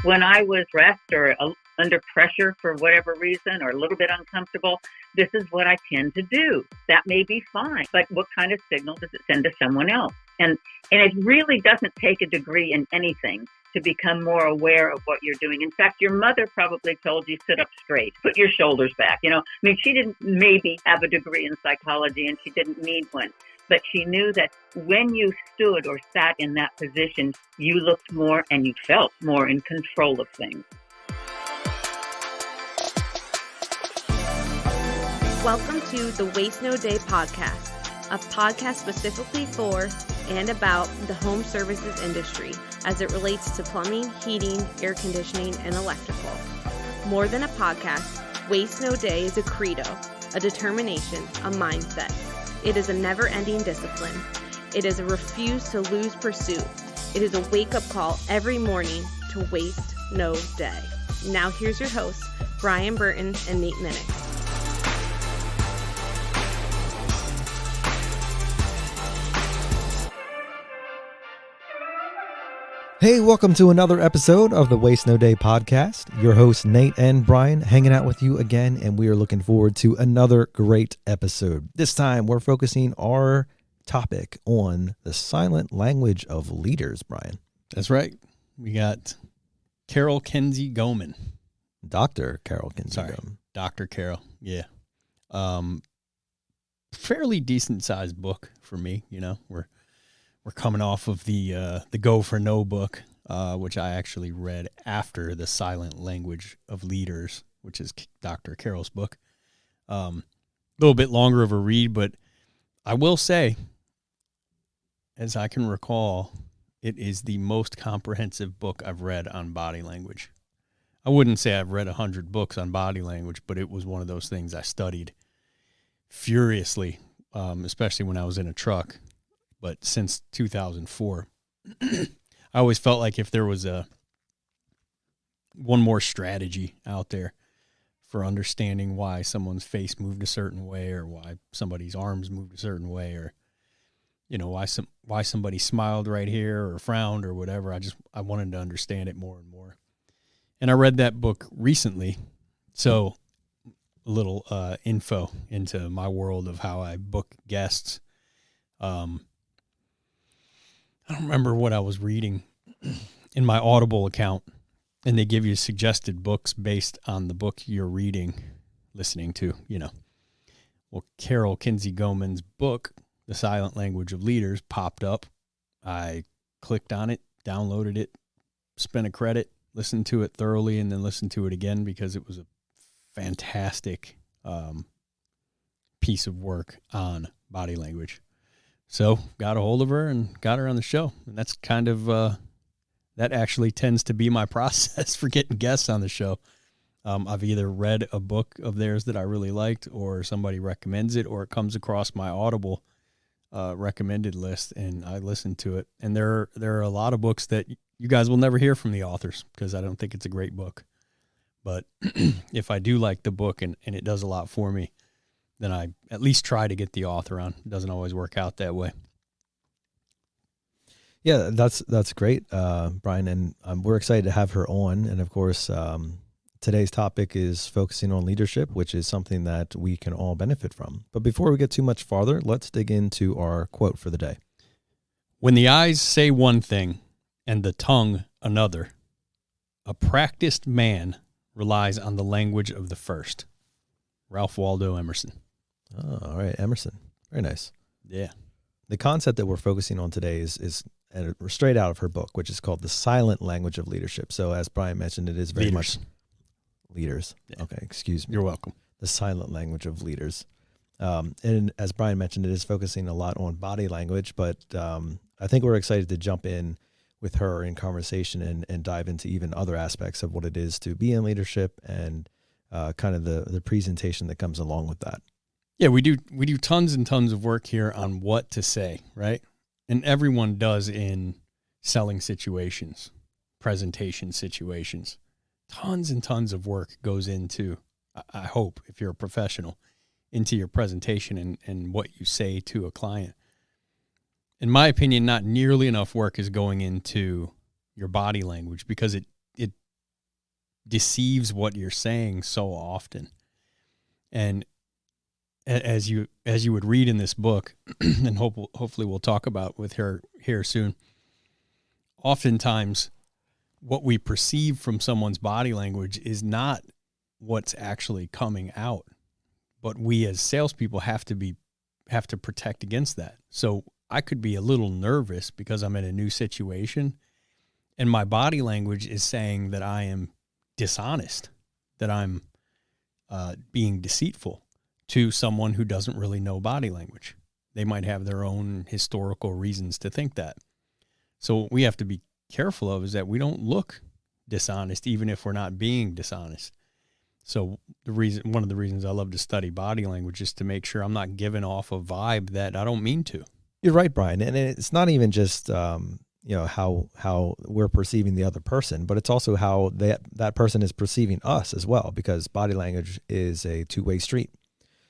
When I was stressed or under pressure for whatever reason or a little bit uncomfortable, this is what I tend to do. That may be fine, but what kind of signal does it send to someone else? And it really doesn't take a degree in anything to become more aware of what you're doing. In fact, your mother probably told you, sit up straight, put your shoulders back. She didn't maybe have a degree in psychology and she didn't need one, but she knew that when you stood or sat in that position, you looked more and you felt more in control of things. Welcome to the Waste No Day podcast, a podcast specifically for and about the home services industry as it relates to plumbing, heating, air conditioning, and electrical. More than a podcast, Waste No Day is a credo, a determination, a mindset. It is a never-ending discipline. It is a refuse to lose pursuit. It is a wake-up call every morning to waste no day. Now here's your hosts, Brian Burton and Nate Minnick. Hey, welcome to another episode of the Waste No Day podcast. Your hosts, Nate and Brian, hanging out with you again, and we are looking forward to another great episode. This time, we're focusing our topic on the silent language of leaders, Brian. That's right. We got Kinsey Goman. Dr. Carol Kinsey Goman. Dr. Carol, yeah. Fairly decent-sized book for me, We're coming off of the Go for No book, which I actually read after The Silent Language of Leaders, which is Dr. Carol's book. A little bit longer of a read, but I will say, as I can recall, it is the most comprehensive book I've read on body language. I wouldn't say I've read 100 books on body language, but it was one of those things I studied furiously, especially when I was in a truck. But since 2004, I always felt like if there was one more strategy out there for understanding why someone's face moved a certain way, or why somebody's arms moved a certain way, or why somebody smiled right here or frowned or whatever, I wanted to understand it more and more. And I read that book recently, so a little info into my world of how I book guests. I don't remember what I was reading in my Audible account, and they give you suggested books based on the book you're listening to, Well, Carol Kinsey Goman's book, The Silent Language of Leaders, popped up. I clicked on it, downloaded it, spent a credit, listened to it thoroughly, and then listened to it again because it was a fantastic piece of work on body language. So got a hold of her and got her on the show. And that's kind of, that actually tends to be my process for getting guests on the show. I've either read a book of theirs that I really liked, or somebody recommends it, or it comes across my Audible recommended list, and I listen to it. And there are a lot of books that you guys will never hear from the authors because I don't think it's a great book. But if I do like the book and it does a lot for me, then I at least try to get the author on. It doesn't always work out that way. Yeah, that's great, Brian, and we're excited to have her on. And of course, today's topic is focusing on leadership, which is something that we can all benefit from. But before we get too much farther, let's dig into our quote for the day. When the eyes say one thing and the tongue another, a practiced man relies on the language of the first. Ralph Waldo Emerson. Oh, all right, Emerson. Very nice. Yeah. The concept that we're focusing on today is straight out of her book, which is called The Silent Language of Leadership. So as Brian mentioned, it is very much leaders. Yeah. Okay, excuse me. You're welcome. The Silent Language of Leaders. And as Brian mentioned, it is focusing a lot on body language, but I think we're excited to jump in with her in conversation and dive into even other aspects of what it is to be in leadership and kind of the presentation that comes along with that. Yeah, we do tons and tons of work here on what to say, right? And everyone does in selling situations, presentation situations. Tons and tons of work goes into, I hope, if you're a professional, into your presentation and what you say to a client. In my opinion, not nearly enough work is going into your body language because it deceives what you're saying so often. And as you would read in this book, and hopefully we'll talk about with her here soon, oftentimes what we perceive from someone's body language is not what's actually coming out. But we as salespeople have to protect against that. So I could be a little nervous because I'm in a new situation, and my body language is saying that I am dishonest, that I'm being deceitful to someone who doesn't really know body language. They might have their own historical reasons to think that. So what we have to be careful of is that we don't look dishonest, even if we're not being dishonest. So one of the reasons I love to study body language is to make sure I'm not giving off a vibe that I don't mean to. You're right, Brian. And it's not even just, how we're perceiving the other person, but it's also how that person is perceiving us as well, because body language is a two-way street.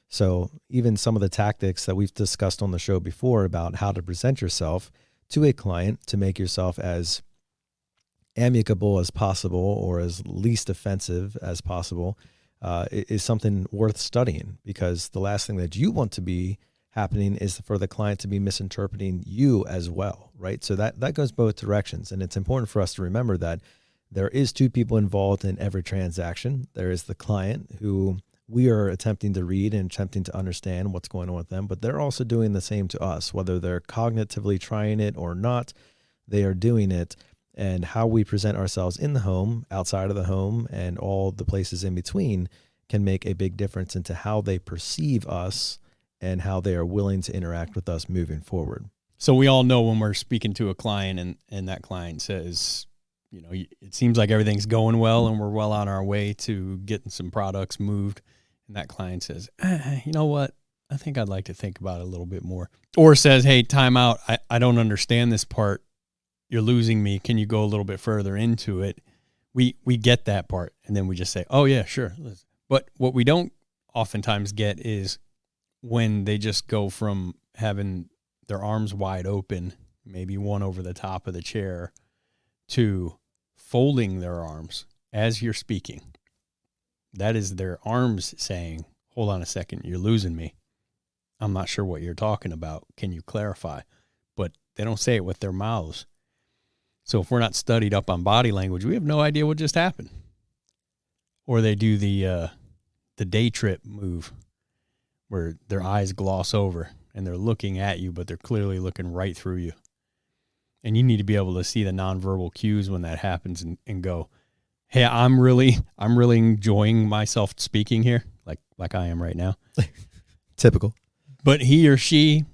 So even some of the tactics that we've discussed on the show before about how to present yourself to a client to make yourself as amicable as possible or as least offensive as possible is something worth studying, because the last thing that you want to be happening is for the client to be misinterpreting you as well, right? So that goes both directions. And it's important for us to remember that there is two people involved in every transaction. There is the client, who we are attempting to read and attempting to understand what's going on with them, but they're also doing the same to us, whether they're cognitively trying it or not, they are doing it. And how we present ourselves in the home, outside of the home, and all the places in between can make a big difference into how they perceive us and how they are willing to interact with us moving forward. So we all know when we're speaking to a client and that client says, it seems like everything's going well and we're well on our way to getting some products moved. And that client says, you know what? I think I'd like to think about it a little bit more. Or says, hey, time out. I don't understand this part. You're losing me. Can you go a little bit further into it? We get that part. And then we just say, oh yeah, sure. But what we don't oftentimes get is when they just go from having their arms wide open, maybe one over the top of the chair, to folding their arms as you're speaking. That is their arms saying, hold on a second, you're losing me. I'm not sure what you're talking about. Can you clarify? But they don't say it with their mouths. So if we're not studied up on body language, we have no idea what just happened. Or they do the day trip move, where their eyes gloss over and they're looking at you, but they're clearly looking right through you. And you need to be able to see the nonverbal cues when that happens and go, hey, I'm really enjoying myself speaking here, like I am right now. Typical. But he or she,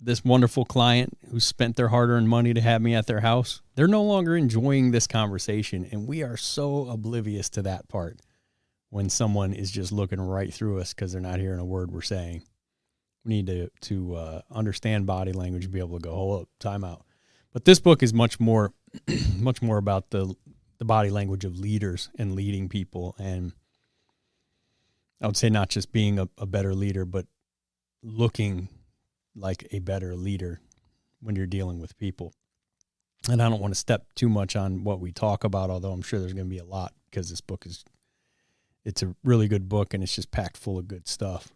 this wonderful client who spent their hard-earned money to have me at their house, they're no longer enjoying this conversation. And we are so oblivious to that part when someone is just looking right through us because they're not hearing a word we're saying. We need to understand body language and be able to go, hold up, time out. But this book is much more about the body language of leaders and leading people. And I would say not just being a better leader, but looking like a better leader when you're dealing with people. And I don't want to step too much on what we talk about, although I'm sure there's going to be a lot, because this book it's a really good book and it's just packed full of good stuff.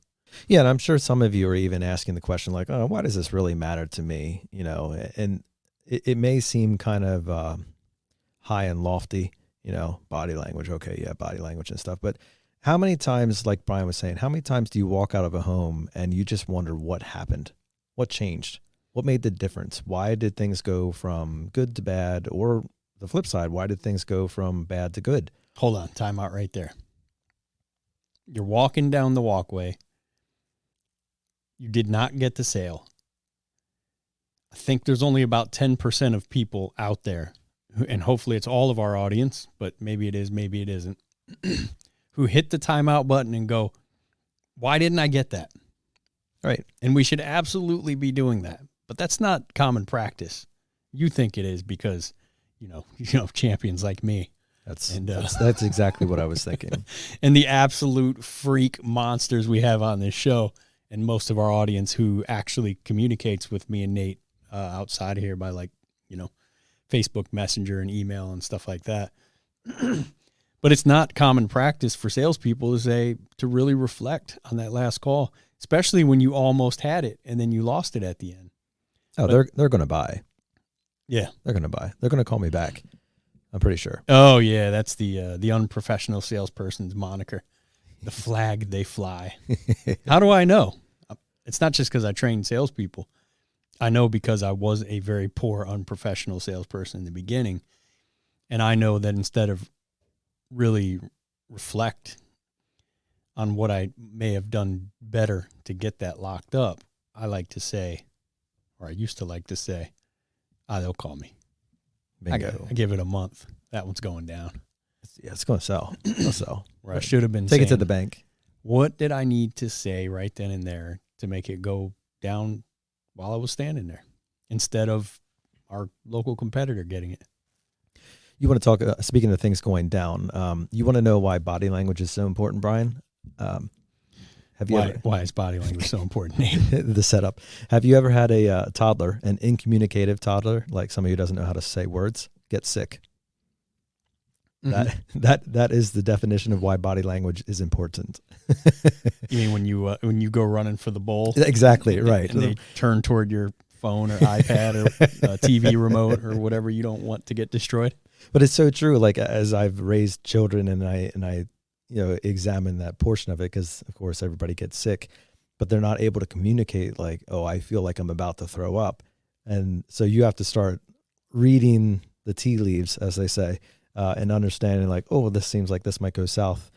Yeah. And I'm sure some of you are even asking the question like, oh, why does this really matter to me? And it may seem kind of high and lofty, body language. Okay. Yeah. Body language and stuff. But how many times, like Brian was saying, how many times do you walk out of a home and you just wonder what happened? What changed? What made the difference? Why did things go from good to bad? Or the flip side, why did things go from bad to good? Hold on, time out right there. You're walking down the walkway. You did not get the sale. I think there's only about 10% of people out there, and hopefully it's all of our audience, but maybe it is, maybe it isn't, who hit the timeout button and go, why didn't I get that? Right. And we should absolutely be doing that. But that's not common practice. You think it is because, champions like me. That's exactly what I was thinking. And the absolute freak monsters we have on this show, and most of our audience who actually communicates with me and Nate outside of here by Facebook Messenger and email and stuff like that. But it's not common practice for salespeople to really reflect on that last call, especially when you almost had it and then you lost it at the end. Oh, they're going to buy. Yeah, they're going to buy. They're going to call me back. I'm pretty sure. Oh yeah, that's the unprofessional salesperson's moniker. The flag they fly. How do I know? It's not just because I train salespeople. I know because I was a very poor, unprofessional salesperson in the beginning. And I know that instead of really reflect on what I may have done better to get that locked up, I like to say, or I used to like to say, they'll call me. Bingo. I give it a month. That one's going down. It's going to sell. It'll sell. Right. I should have been Take it to the bank. What did I need to say right then and there to make it go down while I was standing there instead of our local competitor getting it? You want to talk, speaking of things going down, you want to know why body language is so important, Brian? Why is body language so important? The setup. Have you ever had a toddler, an incommunicative toddler, like somebody who doesn't know how to say words, get sick? Mm-hmm. That is the definition of why body language is important. You mean when you go running for the bowl? Exactly, right. And they turn toward your phone or iPad or TV remote or whatever you don't want to get destroyed. But it's so true. Like as I've raised children and I examine that portion of it, because of course everybody gets sick, but they're not able to communicate like, oh, I feel like I'm about to throw up. And so you have to start reading the tea leaves, as they say, and understanding like, oh, this seems like this might go south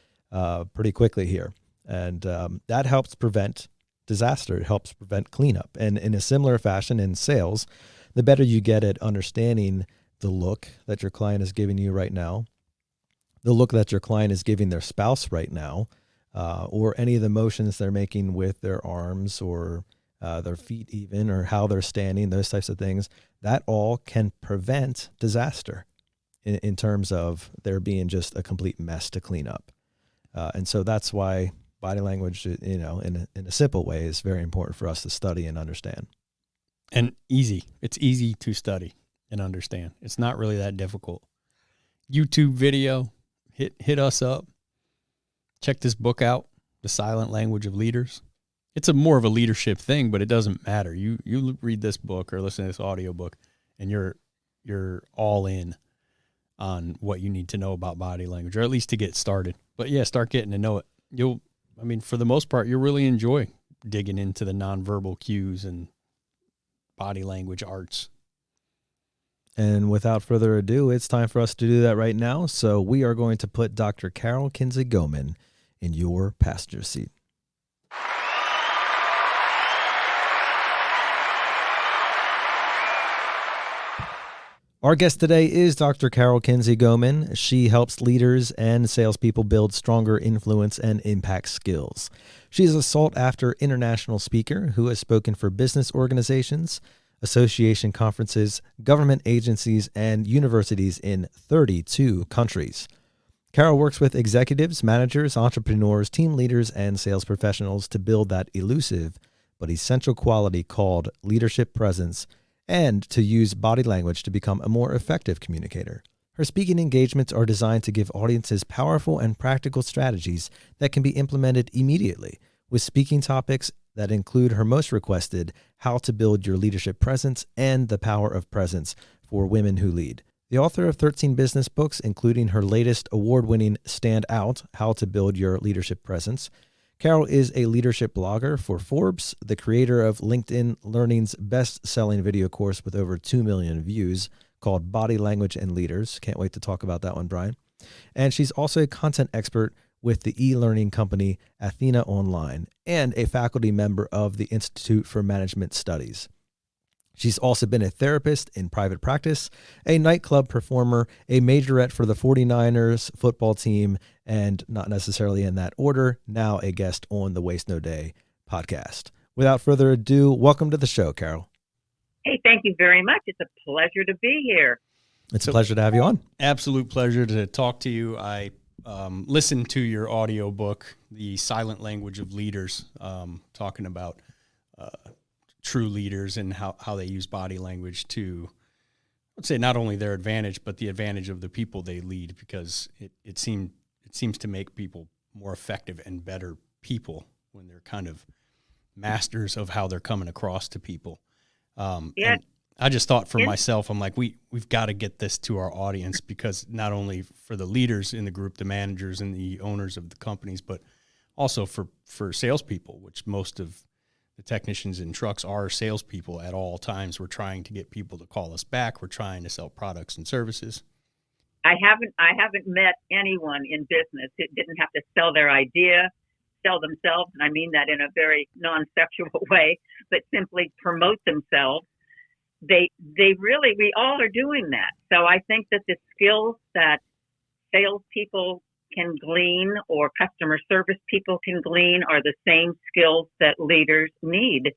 pretty quickly here. And that helps prevent disaster. It helps prevent cleanup. And in a similar fashion in sales, the better you get at understanding the look that your client is giving you right now, the look that your client is giving their spouse right now, or any of the motions they're making with their arms or their feet even, or how they're standing, those types of things, that all can prevent disaster in terms of there being just a complete mess to clean up. And so that's why body language, in a simple way, is very important for us to study and understand. And easy. It's easy to study and understand. It's not really that difficult. YouTube video, hit us up. Check this book out, The Silent Language of Leaders. It's more of a leadership thing, but it doesn't matter. You read this book or listen to this audiobook and you're all in on what you need to know about body language, or at least to get started. But yeah, start getting to know it. For the most part, you'll really enjoy digging into the nonverbal cues and body language arts. And without further ado, it's time for us to do that right now. So we are going to put Dr. Carol Kinsey Goman in your passenger seat. Our guest today is Dr. Carol Kinsey Goman. She helps leaders and salespeople build stronger influence and impact skills. She is a sought-after international speaker who has spoken for business organizations, association conferences, government agencies, and universities in 32 countries. Carol works with executives, managers, entrepreneurs, team leaders, and sales professionals to build that elusive but essential quality called leadership presence, and to use body language to become a more effective communicator. Her speaking engagements are designed to give audiences powerful and practical strategies that can be implemented immediately, with speaking topics that include her most requested, How to Build Your Leadership Presence and The Power of Presence for Women Who Lead. The author of 13 business books, including her latest award-winning Stand Out, How to Build Your Leadership Presence, Carol is a leadership blogger for Forbes, the creator of LinkedIn Learning's best-selling video course with over 2 million views called Body Language and Leaders. Can't wait to talk about that one, Brian. And she's also a content expert with the e-learning company Athena Online and a faculty member of the Institute for Management Studies. She's also been a therapist in private practice, a nightclub performer, a majorette for the 49ers football team, and not necessarily in that order, now a guest on the Waste No Day podcast. Without further ado, welcome to the show, Carol. Hey, thank you very much. It's a pleasure to be here. It's a pleasure to have you on. Absolute pleasure to talk to you. I listened to your audiobook, The Silent Language of Leaders, talking about true leaders and how they use body language to I'd say not only their advantage, but the advantage of the people they lead, because it seems to make people more effective and better people when they're kind of masters of how they're coming across to people. And I just thought for myself, I'm like, we've got to get this to our audience, because not only for the leaders in the group, the managers and the owners of the companies, but also for salespeople, which most of the technicians in trucks are salespeople at all times. We're trying to get people to call us back. We're trying to sell products and services. I haven't met anyone in business who didn't have to sell their idea, sell themselves, and I mean that in a very non-sexual way, but simply promote themselves. We all are doing that. So I think that the skills that salespeople can glean or customer service people can glean are the same skills that leaders need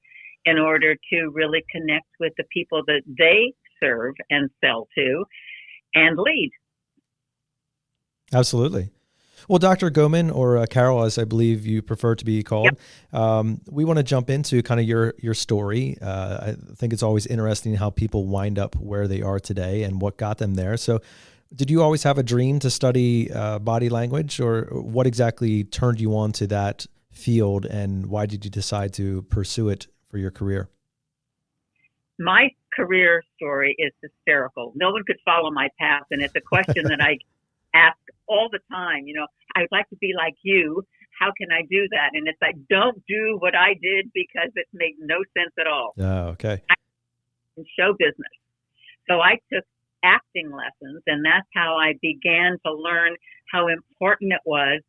in order to really connect with the people that they serve and sell to and lead. Absolutely. Well, Dr. Goman, or Carol, as I believe you prefer to be called, we want to jump into kind of your story. I think it's always interesting how people wind up where they are today and what got them there. So did you always have a dream to study body language, or what exactly turned you on to that field, and why did you decide to pursue it for your career? My career story is hysterical. No one could follow my path, and it's a question that I ask all the time. I'd like to be like you. How can I do that? And it's like, don't do what I did, because it made no sense at all. Oh, okay. In show business. So I took acting lessons, and that's how I began to learn how important it was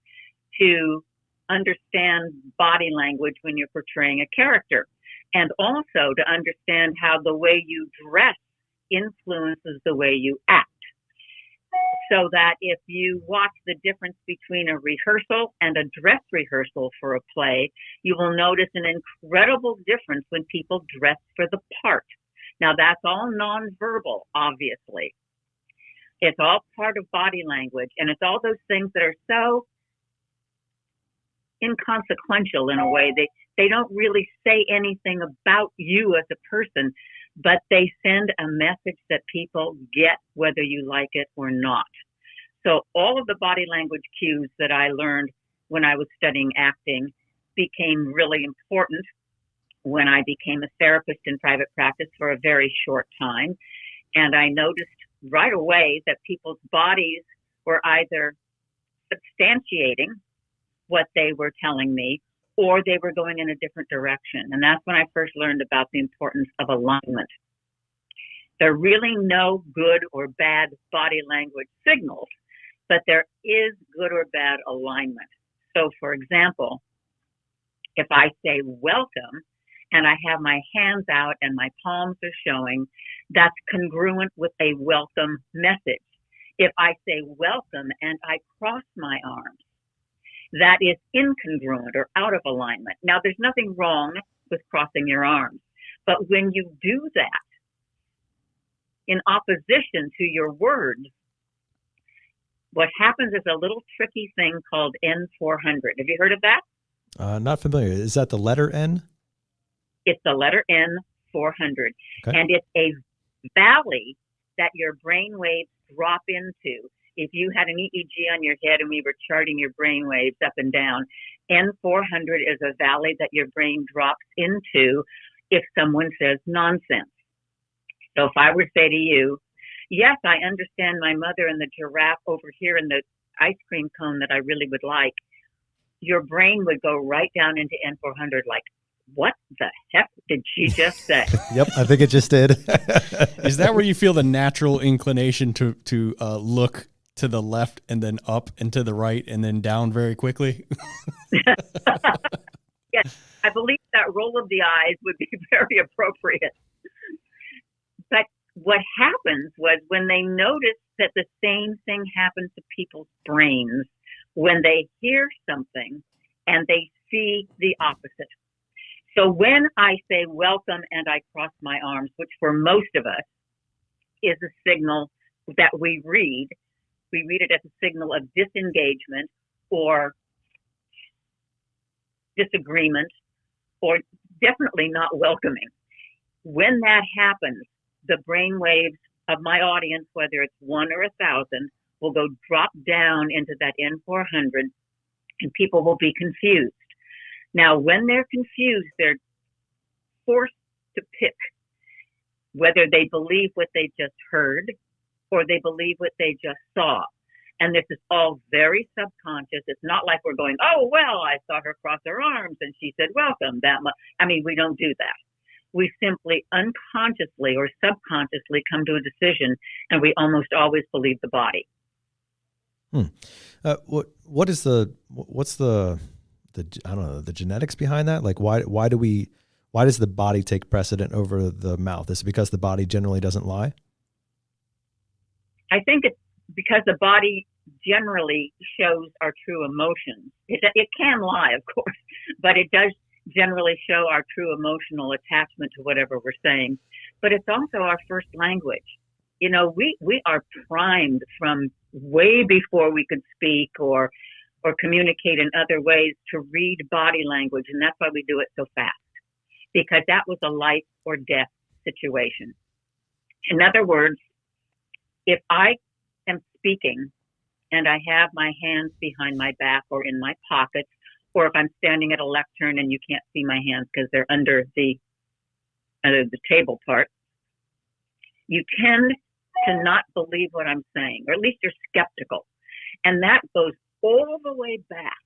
to understand body language when you're portraying a character, and also to understand how the way you dress influences the way you act. So that if you watch the difference between a rehearsal and a dress rehearsal for a play, you will notice an incredible difference when people dress for the part. Now, that's all nonverbal, obviously. It's all part of body language, and it's all those things that are so inconsequential in a way. They don't really say anything about you as a person, but they send a message that people get whether you like it or not. So all of the body language cues that I learned when I was studying acting became really important when I became a therapist in private practice for a very short time. And I noticed right away that people's bodies were either substantiating what they were telling me, or they were going in a different direction. And that's when I first learned about the importance of alignment. There are really no good or bad body language signals, but there is good or bad alignment. So, for example, if I say welcome and I have my hands out and my palms are showing, that's congruent with a welcome message. If I say welcome and I cross my arms, that is incongruent or out of alignment. Now, there's nothing wrong with crossing your arms, but when you do that in opposition to your words, what happens is a little tricky thing called N400. Have you heard of that? Not familiar. Is that the letter N? It's the letter N400. Okay. And it's a valley that your brain waves drop into. If you had an EEG on your head and we were charting your brain waves up and down, N400 is a valley that your brain drops into if someone says nonsense. So if I were to say to you, yes, I understand my mother and the giraffe over here in the ice cream cone that I really would like, your brain would go right down into N400 like, what the heck did she just say? Yep, I think it just did. Is that where you feel the natural inclination to look to the left and then up and to the right and then down very quickly? Yes, I believe that roll of the eyes would be very appropriate. But what happens was when they noticed that the same thing happens to people's brains when they hear something and they see the opposite. So when I say welcome and I cross my arms, which for most of us is a signal that we read it as a signal of disengagement or disagreement or definitely not welcoming. When that happens, the brain waves of my audience, whether it's 1 or 1,000, will go drop down into that N400, and people will be confused. Now, when they're confused, they're forced to pick whether they believe what they just heard or they believe what they just saw. And this is all very subconscious. It's not like we're going, oh, well, I saw her cross her arms and she said, welcome. We don't do that. We simply unconsciously or subconsciously come to a decision, and we almost always believe the body. What's the I don't know, the genetics behind that? Like, why does the body take precedent over the mouth? Is it because the body generally doesn't lie? I think it's because the body generally shows our true emotions. It can lie, of course, but it does generally show our true emotional attachment to whatever we're saying. But it's also our first language. You know, we are primed from way before we could speak or communicate in other ways to read body language. And that's why we do it so fast, because that was a life or death situation. In other words, if I am speaking and I have my hands behind my back or in my pockets, or if I'm standing at a lectern and you can't see my hands because they're under the table part, you tend to not believe what I'm saying, or at least you're skeptical. And that goes all the way back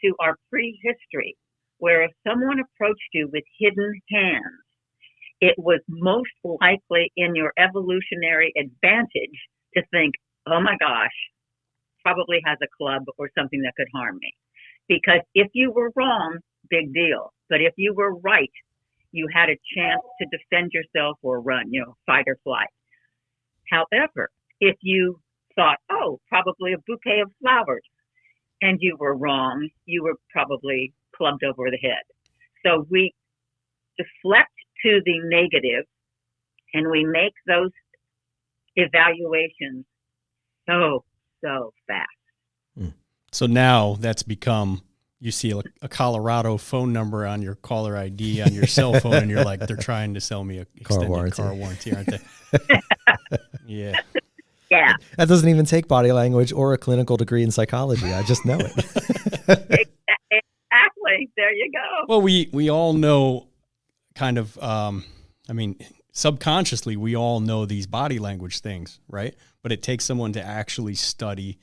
to our prehistory, where if someone approached you with hidden hands, it was most likely in your evolutionary advantage to think, oh my gosh, probably has a club or something that could harm me. Because if you were wrong, big deal. But if you were right, you had a chance to defend yourself or run, fight or flight. However, if you thought, oh, probably a bouquet of flowers, and you were wrong, you were probably clubbed over the head. So we deflect to the negative, and we make those evaluations so fast. So now that's become, you see a Colorado phone number on your caller ID on your cell phone, and you're like, they're trying to sell me a extended car warranty, aren't they? Yeah. Yeah. That doesn't even take body language or a clinical degree in psychology. I just know it. Exactly. There you go. Well, we all know kind of, subconsciously, we all know these body language things, right? But it takes someone to actually study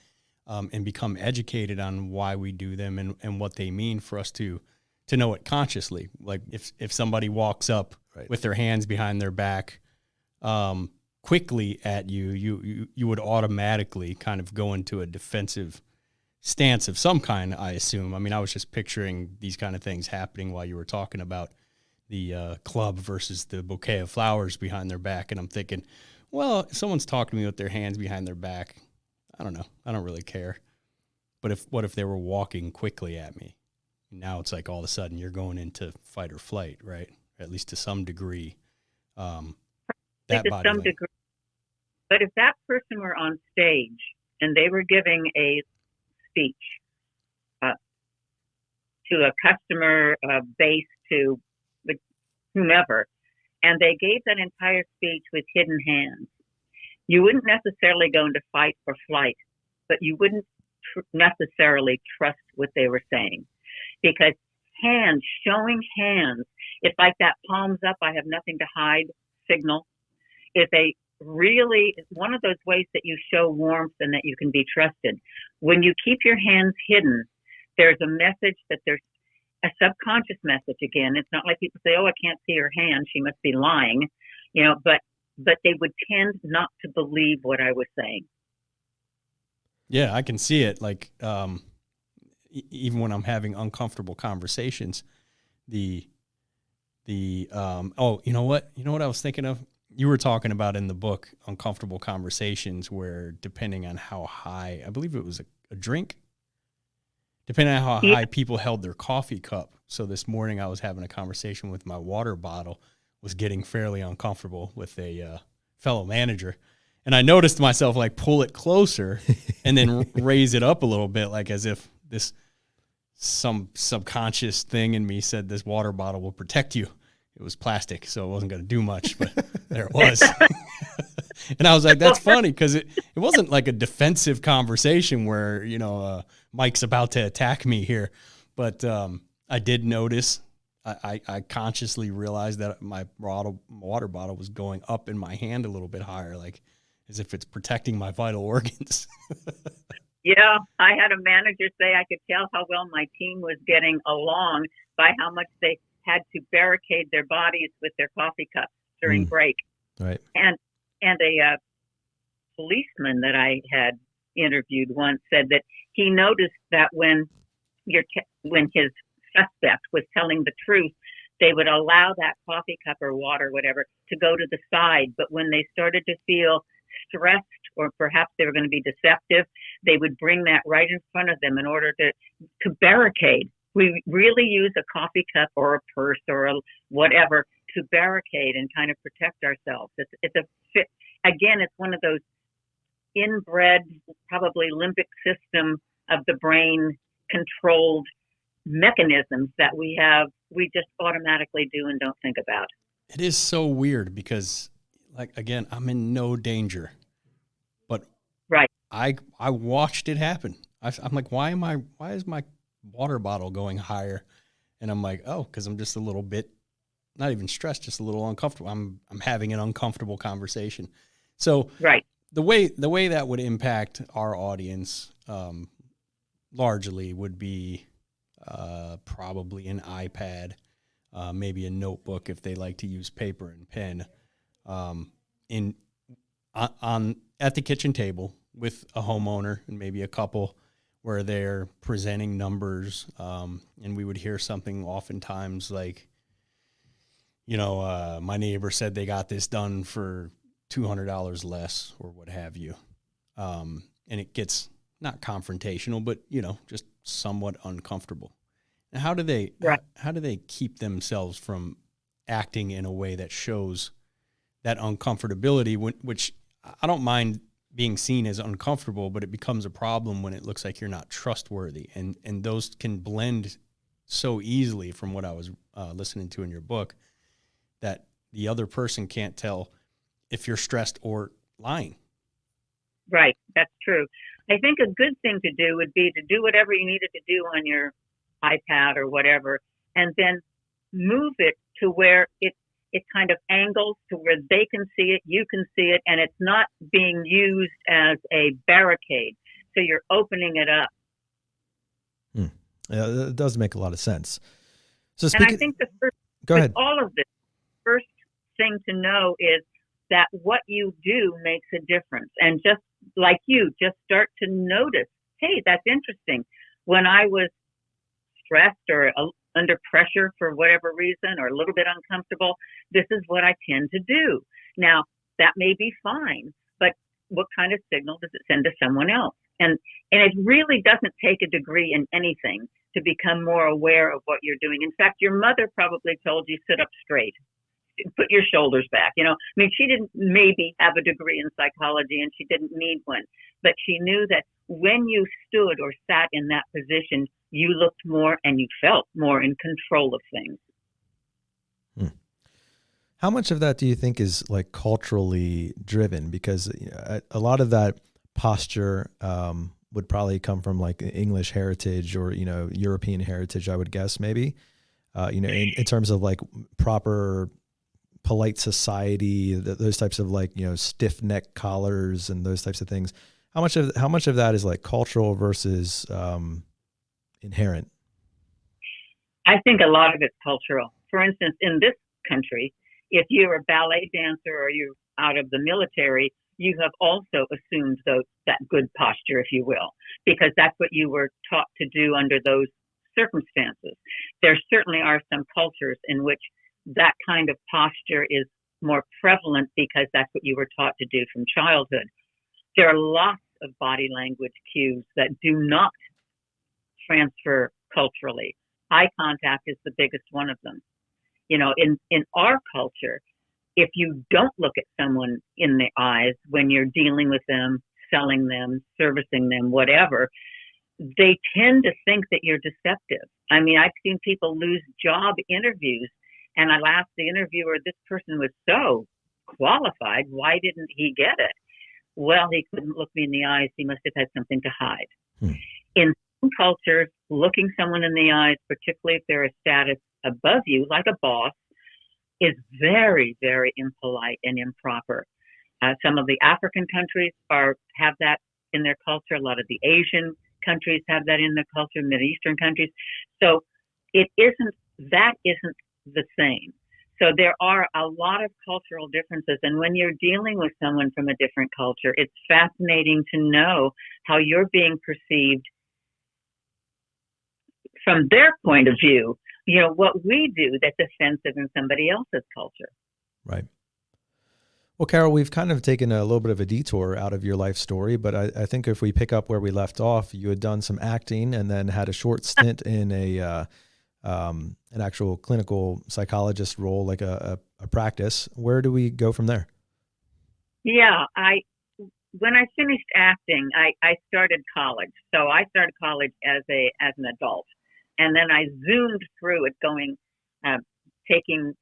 and become educated on why we do them and what they mean for us to know it consciously. Like if somebody walks up with their hands behind their back quickly at you would automatically kind of go into a defensive stance of some kind, I assume. I mean, I was just picturing these kind of things happening while you were talking about the club versus the bouquet of flowers behind their back. And I'm thinking, well, if someone's talking to me with their hands behind their back, I don't know. I don't really care. But what if they were walking quickly at me? Now it's like all of a sudden you're going into fight or flight, right? At least to some degree. That to some degree. But if that person were on stage and they were giving a speech to a customer base, to whomever, and they gave that entire speech with hidden hands, you wouldn't necessarily go into fight or flight, but you wouldn't necessarily trust what they were saying, because showing hands, it's like that palms up, I have nothing to hide signal. It's one of those ways that you show warmth and that you can be trusted. When you keep your hands hidden, there's a message that there's a subconscious message again. It's not like people say, oh, I can't see her hand, she must be lying, but they would tend not to believe what I was saying. Yeah, I can see it. Like, even when I'm having uncomfortable conversations, you know what I was thinking of? You were talking about in the book, uncomfortable conversations where depending on how high, I believe it was a drink, depending on how high people held their coffee cup. So this morning I was having a conversation with my water bottle, was getting fairly uncomfortable with a fellow manager. And I noticed myself like pull it closer and then raise it up a little bit, like as if some subconscious thing in me said this water bottle will protect you. It was plastic, so it wasn't going to do much, but there it was. And I was like, that's funny because it wasn't like a defensive conversation where, Mike's about to attack me here. But I did notice, I consciously realized that my water bottle was going up in my hand a little bit higher, like as if it's protecting my vital organs. Yeah, I had a manager say I could tell how well my team was getting along by how much they had to barricade their bodies with their coffee cups during break. Right. And a policeman that I had interviewed once said that he noticed that when his suspect was telling the truth, they would allow that coffee cup or water, whatever, to go to the side. But when they started to feel stressed or perhaps they were going to be deceptive, they would bring that right in front of them in order to barricade. We really use a coffee cup or a purse or whatever to barricade and kind of protect ourselves. Again, it's one of those inbred, probably limbic system of the brain controlled mechanisms that we just automatically do and don't think about. It is so weird because, like, again, I'm in no danger, but right. I watched it happen. I'm like, why is my water bottle going higher? And I'm like, oh, because I'm just a little bit, not even stressed, just a little uncomfortable. I'm having an uncomfortable conversation. So right. The way that would impact our audience largely would be probably an iPad, maybe a notebook if they like to use paper and pen, at the kitchen table with a homeowner and maybe a couple where they're presenting numbers, and we would hear something oftentimes like, my neighbor said they got this done for $200 less or what have you. And it gets not confrontational, but, just somewhat uncomfortable. Now, how do they keep themselves from acting in a way that shows that uncomfortability, which I don't mind being seen as uncomfortable, but it becomes a problem when it looks like you're not trustworthy. And those can blend so easily from what I was listening to in your book, that the other person can't tell if you're stressed or lying. Right. That's true. I think a good thing to do would be to do whatever you needed to do on your iPad or whatever, and then move it to where it kind of angles to where they can see it, you can see it, and it's not being used as a barricade. So you're opening it up. Yeah, that does make a lot of sense. So and I think go ahead. All of this, first thing to know is that what you do makes a difference. And just like just start to notice, hey, that's interesting. When I was stressed or under pressure for whatever reason or a little bit uncomfortable, this is what I tend to do. Now, that may be fine, but what kind of signal does it send to someone else? And it really doesn't take a degree in anything to become more aware of what you're doing. In fact, your mother probably told you sit up straight, put your shoulders back. She didn't maybe have a degree in psychology and she didn't need one, but she knew that when you stood or sat in that position, you looked more and you felt more in control of things. How much of that do you think is like culturally driven? Because a lot of that posture would probably come from like English heritage or, European heritage, I would guess maybe, in terms of like proper polite society, those types of like, stiff neck collars and those types of things. How much of that is like cultural versus inherent? I think a lot of it's cultural. For instance, in this country, if you're a ballet dancer or you're out of the military, you have also assumed that good posture, if you will, because that's what you were taught to do under those circumstances. There certainly are some cultures in which that kind of posture is more prevalent because that's what you were taught to do from childhood. There are lots of body language cues that do not transfer culturally. Eye contact is the biggest one of them. In our culture, if you don't look at someone in the eyes when you're dealing with them, selling them, servicing them, whatever, they tend to think that you're deceptive. I've seen people lose job interviews, and I'll ask the interviewer, this person was so qualified. Why didn't he get it? Well, he couldn't look me in the eyes. He must have had something to hide. In some cultures, looking someone in the eyes, particularly if they're a status above you, like a boss, is very, very impolite and improper. Some of the African countries have that in their culture. A lot of the Asian countries have that in their culture, Middle Eastern countries. So that isn't the same. So there are a lot of cultural differences. And when you're dealing with someone from a different culture, it's fascinating to know how you're being perceived from their point of view. You know, what we do that's offensive in somebody else's culture. Right. Well, Carol, we've kind of taken a little bit of a detour out of your life story, but I think if we pick up where we left off, you had done some acting and then had a short stint in an actual clinical psychologist role, like a practice. Where do we go from there? Yeah, when I finished acting, I started college. So I started college as an adult, and then I zoomed through it, taking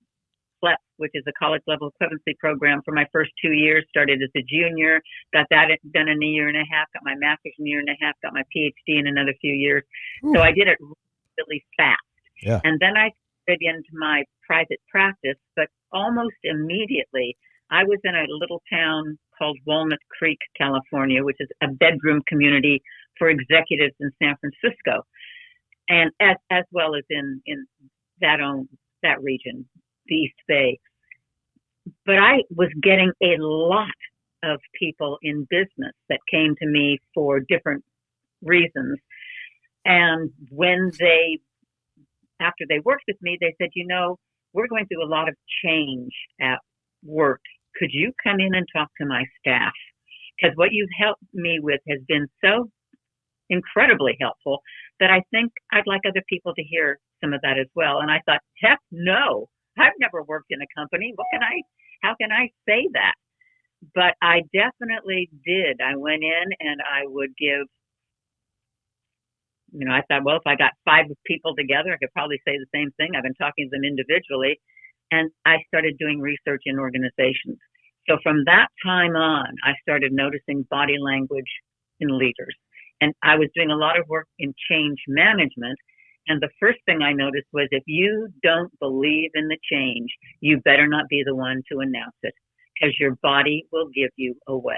CLEP, which is a college level equivalency program, for my first 2 years. Started as a junior, got that done in a year and a half, got my master's in a year and a half, got my Ph.D. in another few years. Ooh. So I did it really fast. Yeah. And then I started into my private practice, but almost immediately I was in a little town called Walnut Creek, California, which is a bedroom community for executives in San Francisco, and as well as in that region, the East Bay. But I was getting a lot of people in business that came to me for different reasons. And after they worked with me, they said, you know, we're going through a lot of change at work. Could you come in and talk to my staff? Because what you've helped me with has been so incredibly helpful that I think I'd like other people to hear some of that as well. And I thought, heck no, I've never worked in a company. How can I say that? But I definitely did. I went in and I would give, I thought, well, if I got 5 people together, I could probably say the same thing. I've been talking to them individually. And I started doing research in organizations. So from that time on, I started noticing body language in leaders. And I was doing a lot of work in change management. And the first thing I noticed was, if you don't believe in the change, you better not be the one to announce it, because your body will give you away.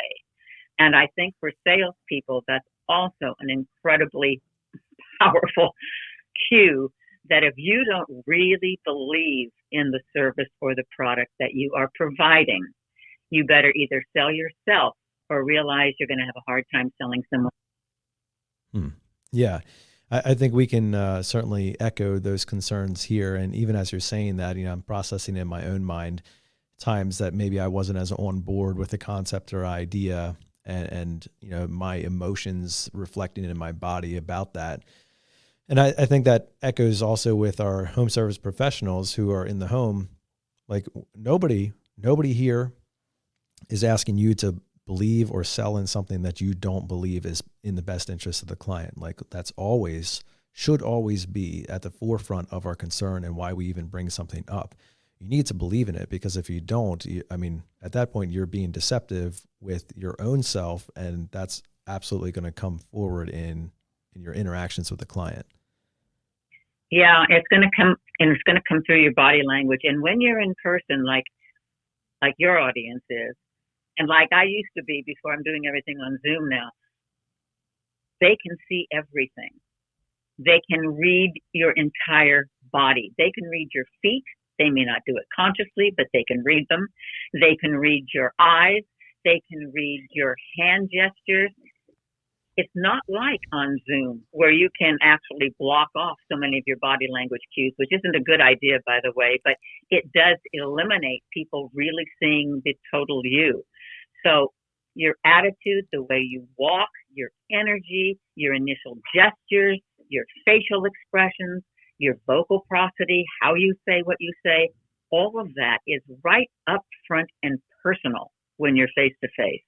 And I think for salespeople, that's also an incredibly powerful cue that if you don't really believe in the service or the product that you are providing, you better either sell yourself or realize you're going to have a hard time selling someone. Yeah. I think we can certainly echo those concerns here. And even as you're saying that, I'm processing in my own mind times that maybe I wasn't as on board with the concept or idea, and my emotions reflecting in my body about that. And I think that echoes also with our home service professionals who are in the home. Like nobody here is asking you to believe or sell in something that you don't believe is in the best interest of the client. Like should always be at the forefront of our concern and why we even bring something up. You need to believe in it, because if you don't, at that point you're being deceptive with your own self, and that's absolutely going to come forward in your interactions with the client. Yeah, it's going to come, and it's going to come through your body language. And when you're in person, like your audience is, and like I used to be before I'm doing everything on Zoom now, they can see everything. They can read your entire body. They can read your feet. They may not do it consciously, but they can read them. They can read your eyes. They can read your hand gestures. It's not like on Zoom where you can actually block off so many of your body language cues, which isn't a good idea, by the way, but it does eliminate people really seeing the total you. So your attitude, the way you walk, your energy, your initial gestures, your facial expressions, your vocal prosody, how you say what you say, all of that is right up front and personal when you're face to face.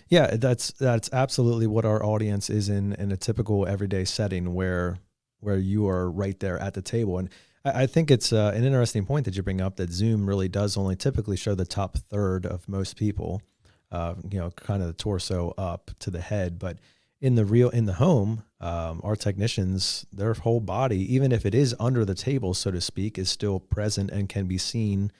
Yeah, that's absolutely what our audience is in a typical everyday setting where you are right there at the table. And I think it's an interesting point that you bring up, that Zoom really does only typically show the top third of most people, kind of the torso up to the head. But in the home, our technicians, their whole body, even if it is under the table, so to speak, is still present and can be seen,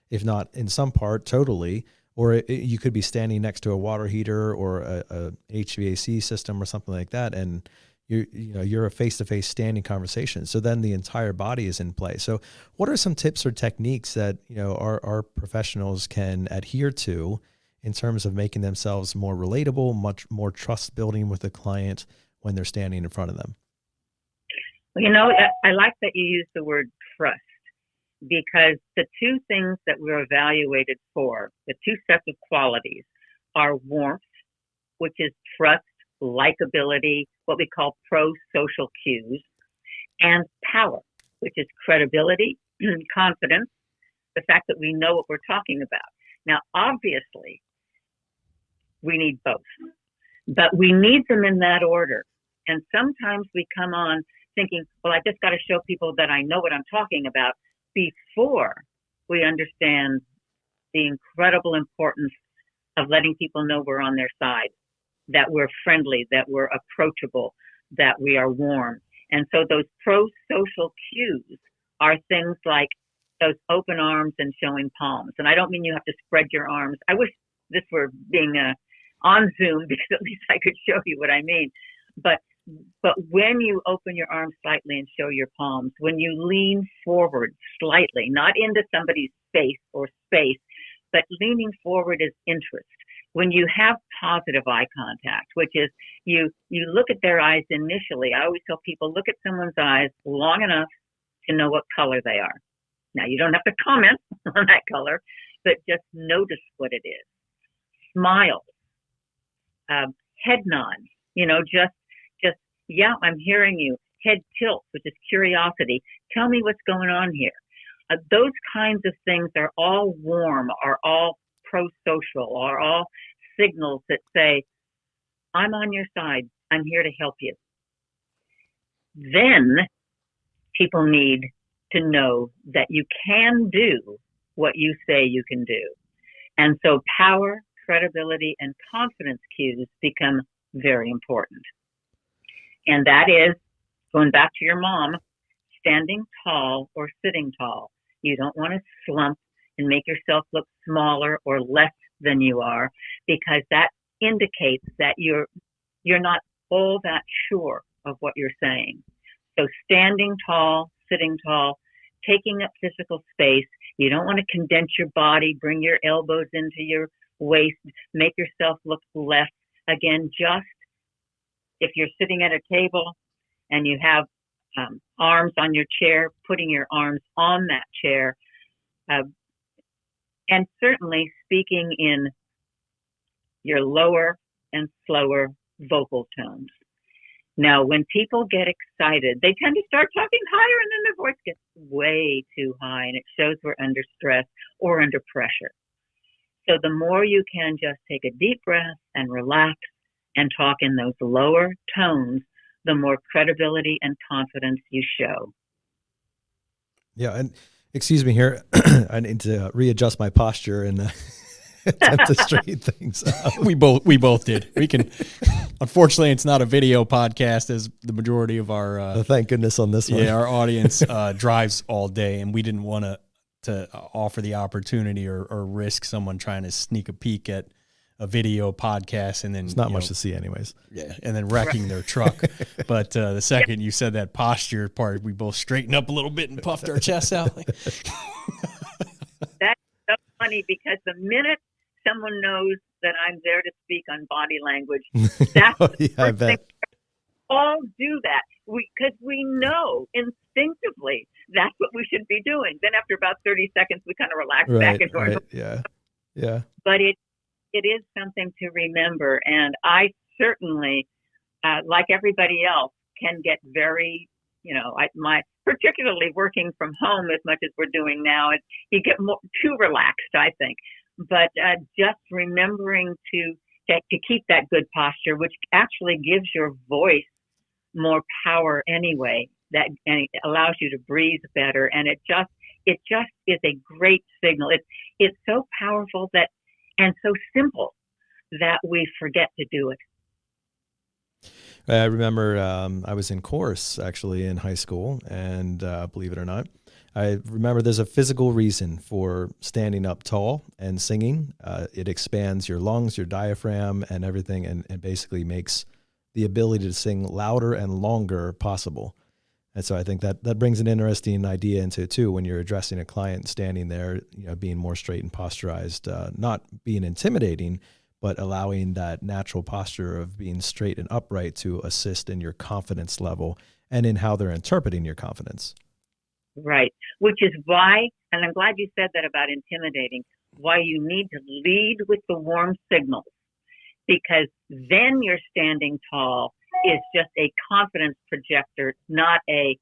if not in some part totally, or you could be standing next to a water heater or a HVAC system or something like that, and you're a face-to-face standing conversation. So then the entire body is in play. So what are some tips or techniques that our professionals can adhere to in terms of making themselves more relatable, much more trust building with the client when they're standing in front of them? Well, I like that you use the word trust, because the two things that we're evaluated for, the two sets of qualities, are warmth, which is trust, likability, what we call pro-social cues, and power, which is credibility, confidence, the fact that we know what we're talking about. Now, obviously, we need both, but we need them in that order. And sometimes we come on thinking, well, I just got to show people that I know what I'm talking about, before we understand the incredible importance of letting people know we're on their side, that we're friendly, that we're approachable, that we are warm. And so those pro-social cues are things like those open arms and showing palms. And I don't mean you have to spread your arms. I wish this were being on Zoom, because at least I could show you what I mean. But when you open your arms slightly and show your palms, when you lean forward slightly, not into somebody's face or space, but leaning forward is interest. When you have positive eye contact, which is you look at their eyes initially. I always tell people, look at someone's eyes long enough to know what color they are. Now, you don't have to comment on that color, but just notice what it is. Smiles, head nods, just, yeah, I'm hearing you. Head tilt, which is curiosity. Tell me what's going on here. Those kinds of things are all warm, are all pro-social, are all signals that say, I'm on your side. I'm here to help you. Then people need to know that you can do what you say you can do. And so power, credibility, and confidence cues become very important. And that is, going back to your mom, standing tall or sitting tall. You don't want to slump and make yourself look smaller or less than you are, because that indicates that you're not all that sure of what you're saying. So standing tall, sitting tall, taking up physical space. You don't want to condense your body, bring your elbows into your waist, make yourself look less. Again, just if you're sitting at a table and you have arms on your chair, putting your arms on that chair, and certainly speaking in your lower and slower vocal tones. Now, when people get excited, they tend to start talking higher, and then their voice gets way too high, and it shows we're under stress or under pressure. So the more you can just take a deep breath and relax and talk in those lower tones, the more credibility and confidence you show. Yeah, and excuse me here, I need to readjust my posture and attempt to straighten things out. We both did. We can. Unfortunately, it's not a video podcast, as the majority of our thank goodness on this one. Yeah, our audience drives all day, and we didn't want to offer the opportunity or risk someone trying to sneak a peek at a video podcast, and then it's not much to see anyways. Yeah, and then wrecking their truck. But the second you said that posture part, we both straightened up a little bit and puffed our chests out. That's so funny, because the minute someone knows that I'm there to speak on body language, that's the first thing. All do that because we know instinctively that's what we should be doing. Then after about 30 seconds, we kind of relax back and forth. Right. Yeah. But it is something to remember. And I certainly, like everybody else, can get very, particularly working from home as much as we're doing now, you get too relaxed, I think. But just remembering to keep that good posture, which actually gives your voice more power anyway, and it allows you to breathe better. And it just is a great signal. It's so powerful and so simple that we forget to do it. I remember I was in chorus actually in high school, and believe it or not, I remember there's a physical reason for standing up tall and singing. It expands your lungs, your diaphragm, and everything, and basically makes the ability to sing louder and longer possible. And so I think that brings an interesting idea into it too, when you're addressing a client standing there, being more straight and posturized, not being intimidating, but allowing that natural posture of being straight and upright to assist in your confidence level and in how they're interpreting your confidence. Right. Which is why, and I'm glad you said that about intimidating, why you need to lead with the warm signals, because then your standing tall is just a confidence projector, not a,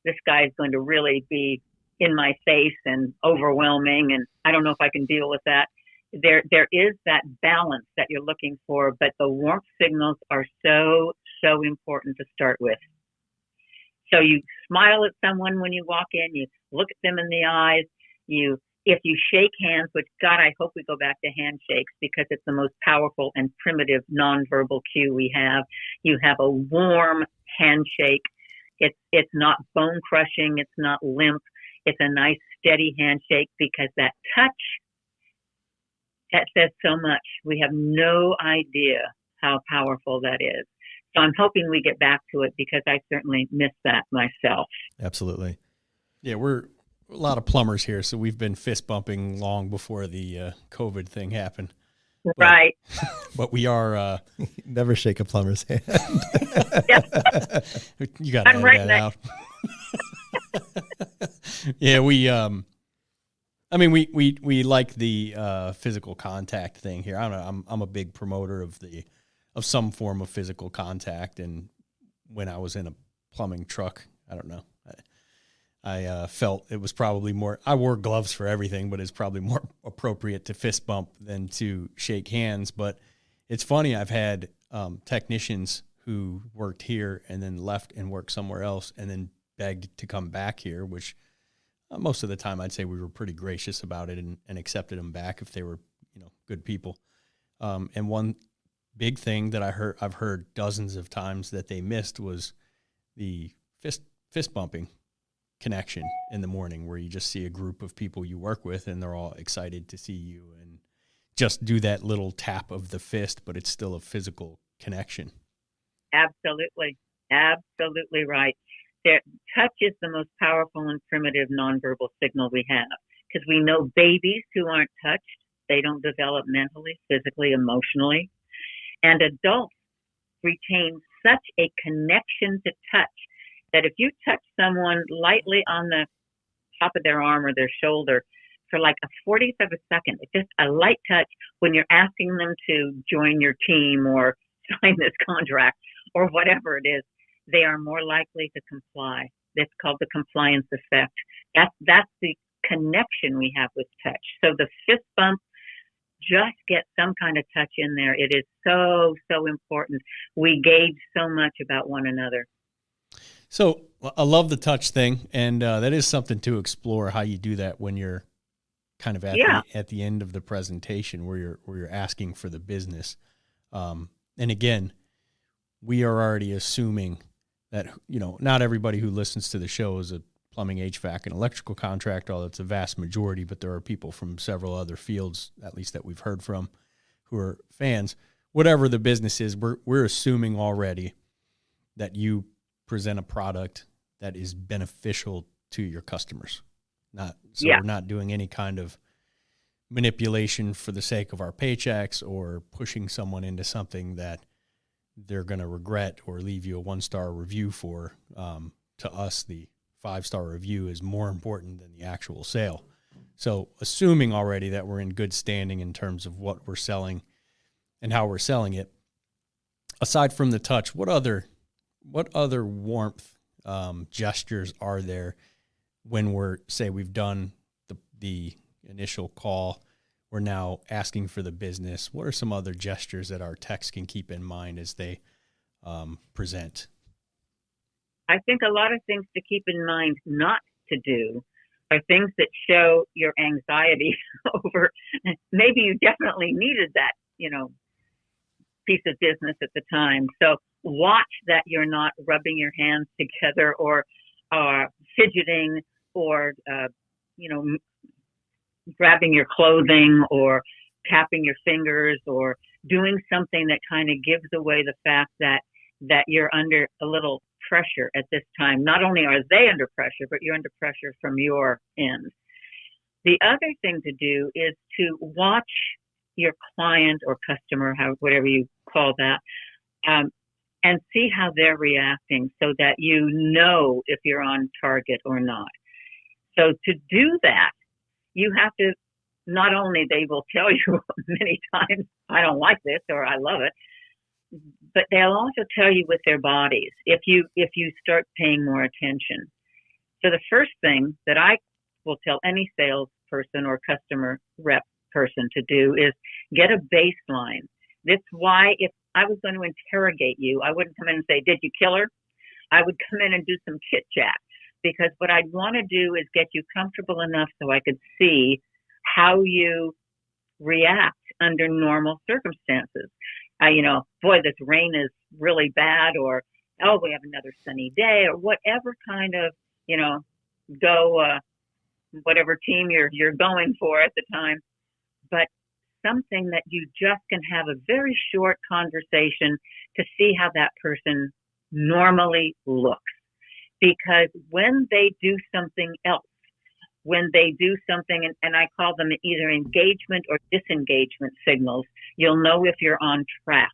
this guy is going to really be in my face and overwhelming, and I don't know if I can deal with that. There is that balance that you're looking for, but the warmth signals are so, so important to start with. So you smile at someone when you walk in, you look at them in the eyes, if you shake hands, which God, I hope we go back to handshakes because it's the most powerful and primitive nonverbal cue we have. You have a warm handshake. It's not bone crushing. It's not limp. It's a nice steady handshake, because that touch, that says so much. We have no idea how powerful that is. So I'm hoping we get back to it, because I certainly miss that myself. Absolutely. Yeah, we're a lot of plumbers here, so we've been fist bumping long before the COVID thing happened. Right. But we are... Never shake a plumber's hand. You got to edit that out. Yeah, we like the physical contact thing here. I don't know. I'm a big promoter of some form of physical contact. And when I was in a plumbing truck, I don't know, I felt it was probably more. I wore gloves for everything, but it's probably more appropriate to fist bump than to shake hands. But it's funny. I've had technicians who worked here and then left and worked somewhere else, and then begged to come back here, which most of the time I'd say we were pretty gracious about it and accepted them back if they were, good people. And one big thing that I've heard dozens of times that they missed was the fist bumping connection in the morning, where you just see a group of people you work with and they're all excited to see you and just do that little tap of the fist, but it's still a physical connection. Absolutely. Absolutely right. Touch is the most powerful and primitive nonverbal signal we have, because we know babies who aren't touched, they don't develop mentally, physically, emotionally. And adults retain such a connection to touch that if you touch someone lightly on the top of their arm or their shoulder for like a 40th of a second, it's just a light touch when you're asking them to join your team or sign this contract or whatever it is, they are more likely to comply. That's called the compliance effect. That's the connection we have with touch. So the fist bump, just get some kind of touch in there. It is so, so important. We gauge so much about one another. So I love the touch thing, and that is something to explore, how you do that when you're kind of at the end of the presentation, where you're asking for the business. And again, we are already assuming that, not everybody who listens to the show is a plumbing, HVAC, and electrical contractor, although it's a vast majority, but there are people from several other fields, at least that we've heard from, who are fans. Whatever the business is, we're assuming already that you present a product that is beneficial to your customers. We're not doing any kind of manipulation for the sake of our paychecks or pushing someone into something that they're going to regret or leave you a 1-star review for. To us, the 5-star review is more important than the actual sale. So assuming already that we're in good standing in terms of what we're selling and how we're selling it, aside from the touch, what other warmth gestures are there when we've done the initial call, we're now asking for the business? What are some other gestures that our techs can keep in mind as they present? I think a lot of things to keep in mind not to do are things that show your anxiety over, maybe you definitely needed that, piece of business at the time. So watch that you're not rubbing your hands together or fidgeting or, grabbing your clothing or tapping your fingers or doing something that kind of gives away the fact that you're under a little pressure at this time. Not only are they under pressure, but you're under pressure from your end. The other thing to do is to watch your client or customer, whatever you call that, and see how they're reacting so that you know if you're on target or not. So to do that, you have to, not only they will tell you many times, I don't like this or I love it, but they'll also tell you with their bodies if you start paying more attention. So the first thing that I will tell any salesperson or customer rep person to do is get a baseline. That's why if I was going to interrogate you, I wouldn't come in and say, did you kill her? I would come in and do some chit chat, because what I'd want to do is get you comfortable enough so I could see how you react under normal circumstances. Boy, this rain is really bad, or, oh, we have another sunny day, or whatever kind of, whatever team you're going for at the time. But something that you just can have a very short conversation to see how that person normally looks. Because when they do something else, when they do something, and I call them either engagement or disengagement signals, you'll know if you're on track.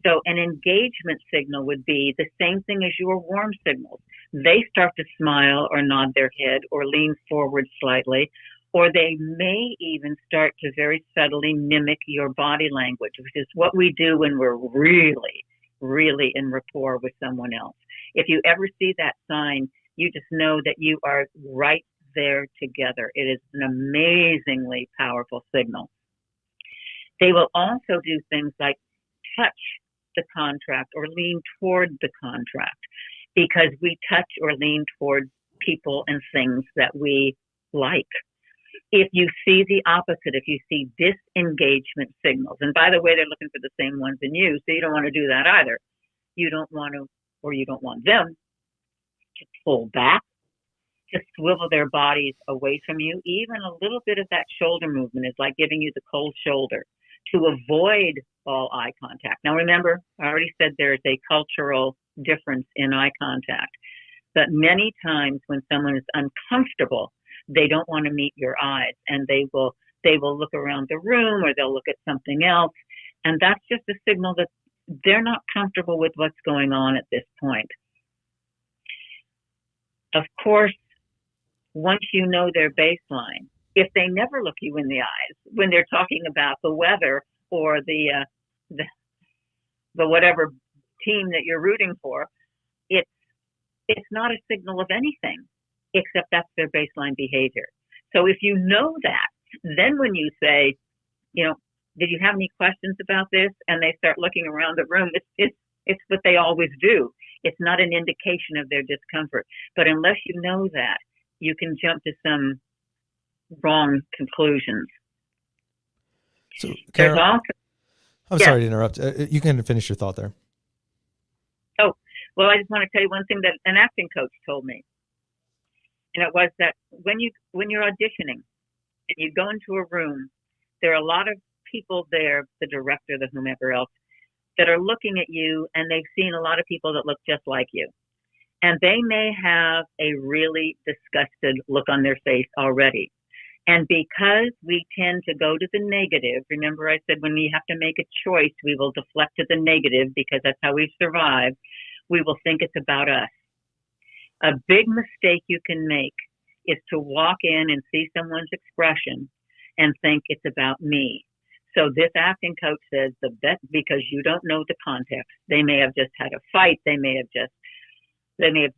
So an engagement signal would be the same thing as your warm signals. They start to smile or nod their head or lean forward slightly, or they may even start to very subtly mimic your body language, which is what we do when we're really, really in rapport with someone else. If you ever see that sign, you just know that you are right there together. It is an amazingly powerful signal. They will also do things like touch the contract or lean toward the contract, because we touch or lean toward people and things that we like. If you see the opposite, if you see disengagement signals, and by the way, they're looking for the same ones in you, so you don't want to do that either. You don't want to, or you don't want them to pull back, to swivel their bodies away from you. Even a little bit of that shoulder movement is like giving you the cold shoulder, to avoid all eye contact. Now remember, I already said there's a cultural difference in eye contact, but many times when someone is uncomfortable, they don't want to meet your eyes, and they will look around the room, or they'll look at something else, and that's just a signal that they're not comfortable with what's going on at this point. Of course, once you know their baseline, if they never look you in the eyes when they're talking about the weather or the whatever team that you're rooting for, it's not a signal of anything, except that's their baseline behavior. So if you know that, then when you say, did you have any questions about this? And they start looking around the room, it's what they always do. It's not an indication of their discomfort. But unless you know that, you can jump to some wrong conclusions. So, Carol, I'm sorry to interrupt. You can finish your thought there. Oh, well, I just want to tell you one thing that an acting coach told me. And it was that when you're auditioning and you go into a room, there are a lot of people there, the director, the whomever else, that are looking at you, and they've seen a lot of people that look just like you. And they may have a really disgusted look on their face already. And because we tend to go to the negative, remember I said when we have to make a choice, we will deflect to the negative because that's how we survive. We will think it's about us. A big mistake you can make is to walk in and see someone's expression and think it's about me. So this acting coach says because you don't know the context. They may have just had a fight. They may have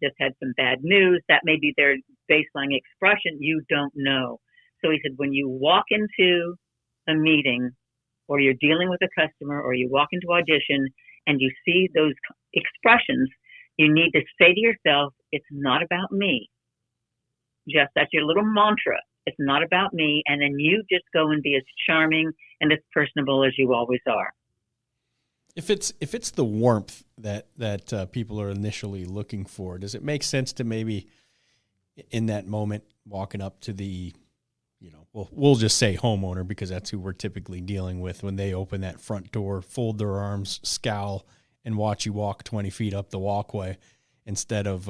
just had some bad news. That may be their baseline expression. You don't know. So he said, when you walk into a meeting or you're dealing with a customer or you walk into audition and you see those expressions, You need to say to yourself, it's not about me. Just that's your little mantra. It's not about me. And then you just go and be as charming and as personable as you always are. If it's the warmth that people are initially looking for, does it make sense to maybe in that moment walking up to the, we'll just say homeowner, because that's who we're typically dealing with when they open that front door, fold their arms, scowl, and watch you walk 20 feet up the walkway, instead of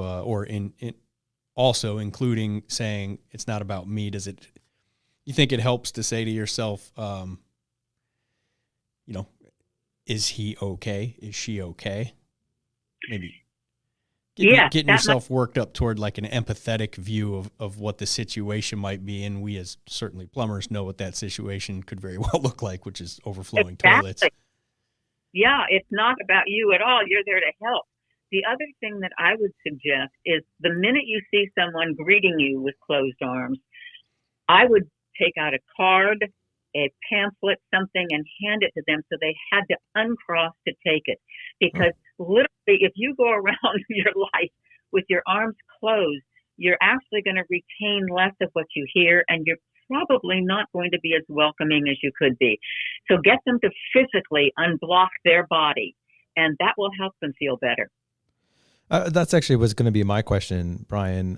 also including saying it's not about me? You think it helps to say to yourself, is he okay? Is she okay? Maybe getting yourself worked up toward like an empathetic view of what the situation might be. And we as certainly plumbers know what that situation could very well look like, which is overflowing toilets. Yeah, it's not about you at all. You're there to help. The other thing that I would suggest is the minute you see someone greeting you with closed arms, I would take out a card, a pamphlet, something, and hand it to them so they had to uncross to take it. Because literally, if you go around your life with your arms closed, you're actually going to retain less of what you hear, and you're probably not going to be as welcoming as you could be. So get them to physically unblock their body, and that will help them feel better. That's actually was going to be my question, Brian,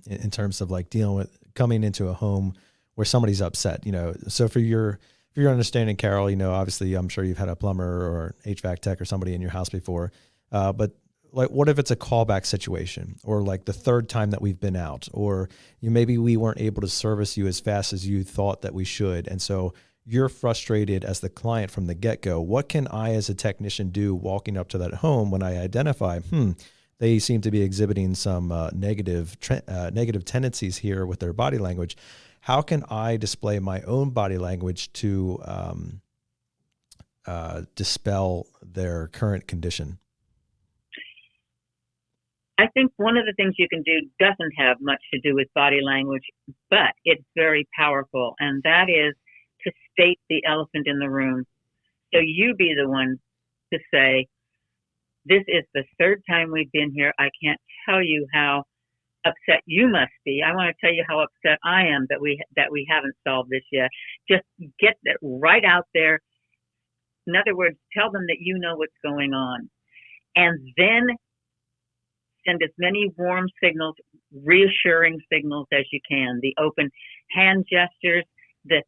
in terms of like dealing with coming into a home where somebody's upset, so for your understanding, Carol, obviously I'm sure you've had a plumber or HVAC tech or somebody in your house before, but like, what if it's a callback situation, or like the third time that we've been out, or maybe we weren't able to service you as fast as you thought that we should. And so you're frustrated as the client from the get-go. What can I as a technician do walking up to that home when I identify, they seem to be exhibiting some negative tendencies here with their body language? How can I display my own body language to dispel their current condition? I think one of the things you can do doesn't have much to do with body language, but it's very powerful, and that is to state the elephant in the room. So you be the one to say, this is the third time we've been here. I can't tell you how upset you must be. I want to tell you how upset I am that we haven't solved this yet. Just get that right out there. In other words, tell them that you know what's going on. And then send as many warm signals, reassuring signals as you can. The open hand gestures, the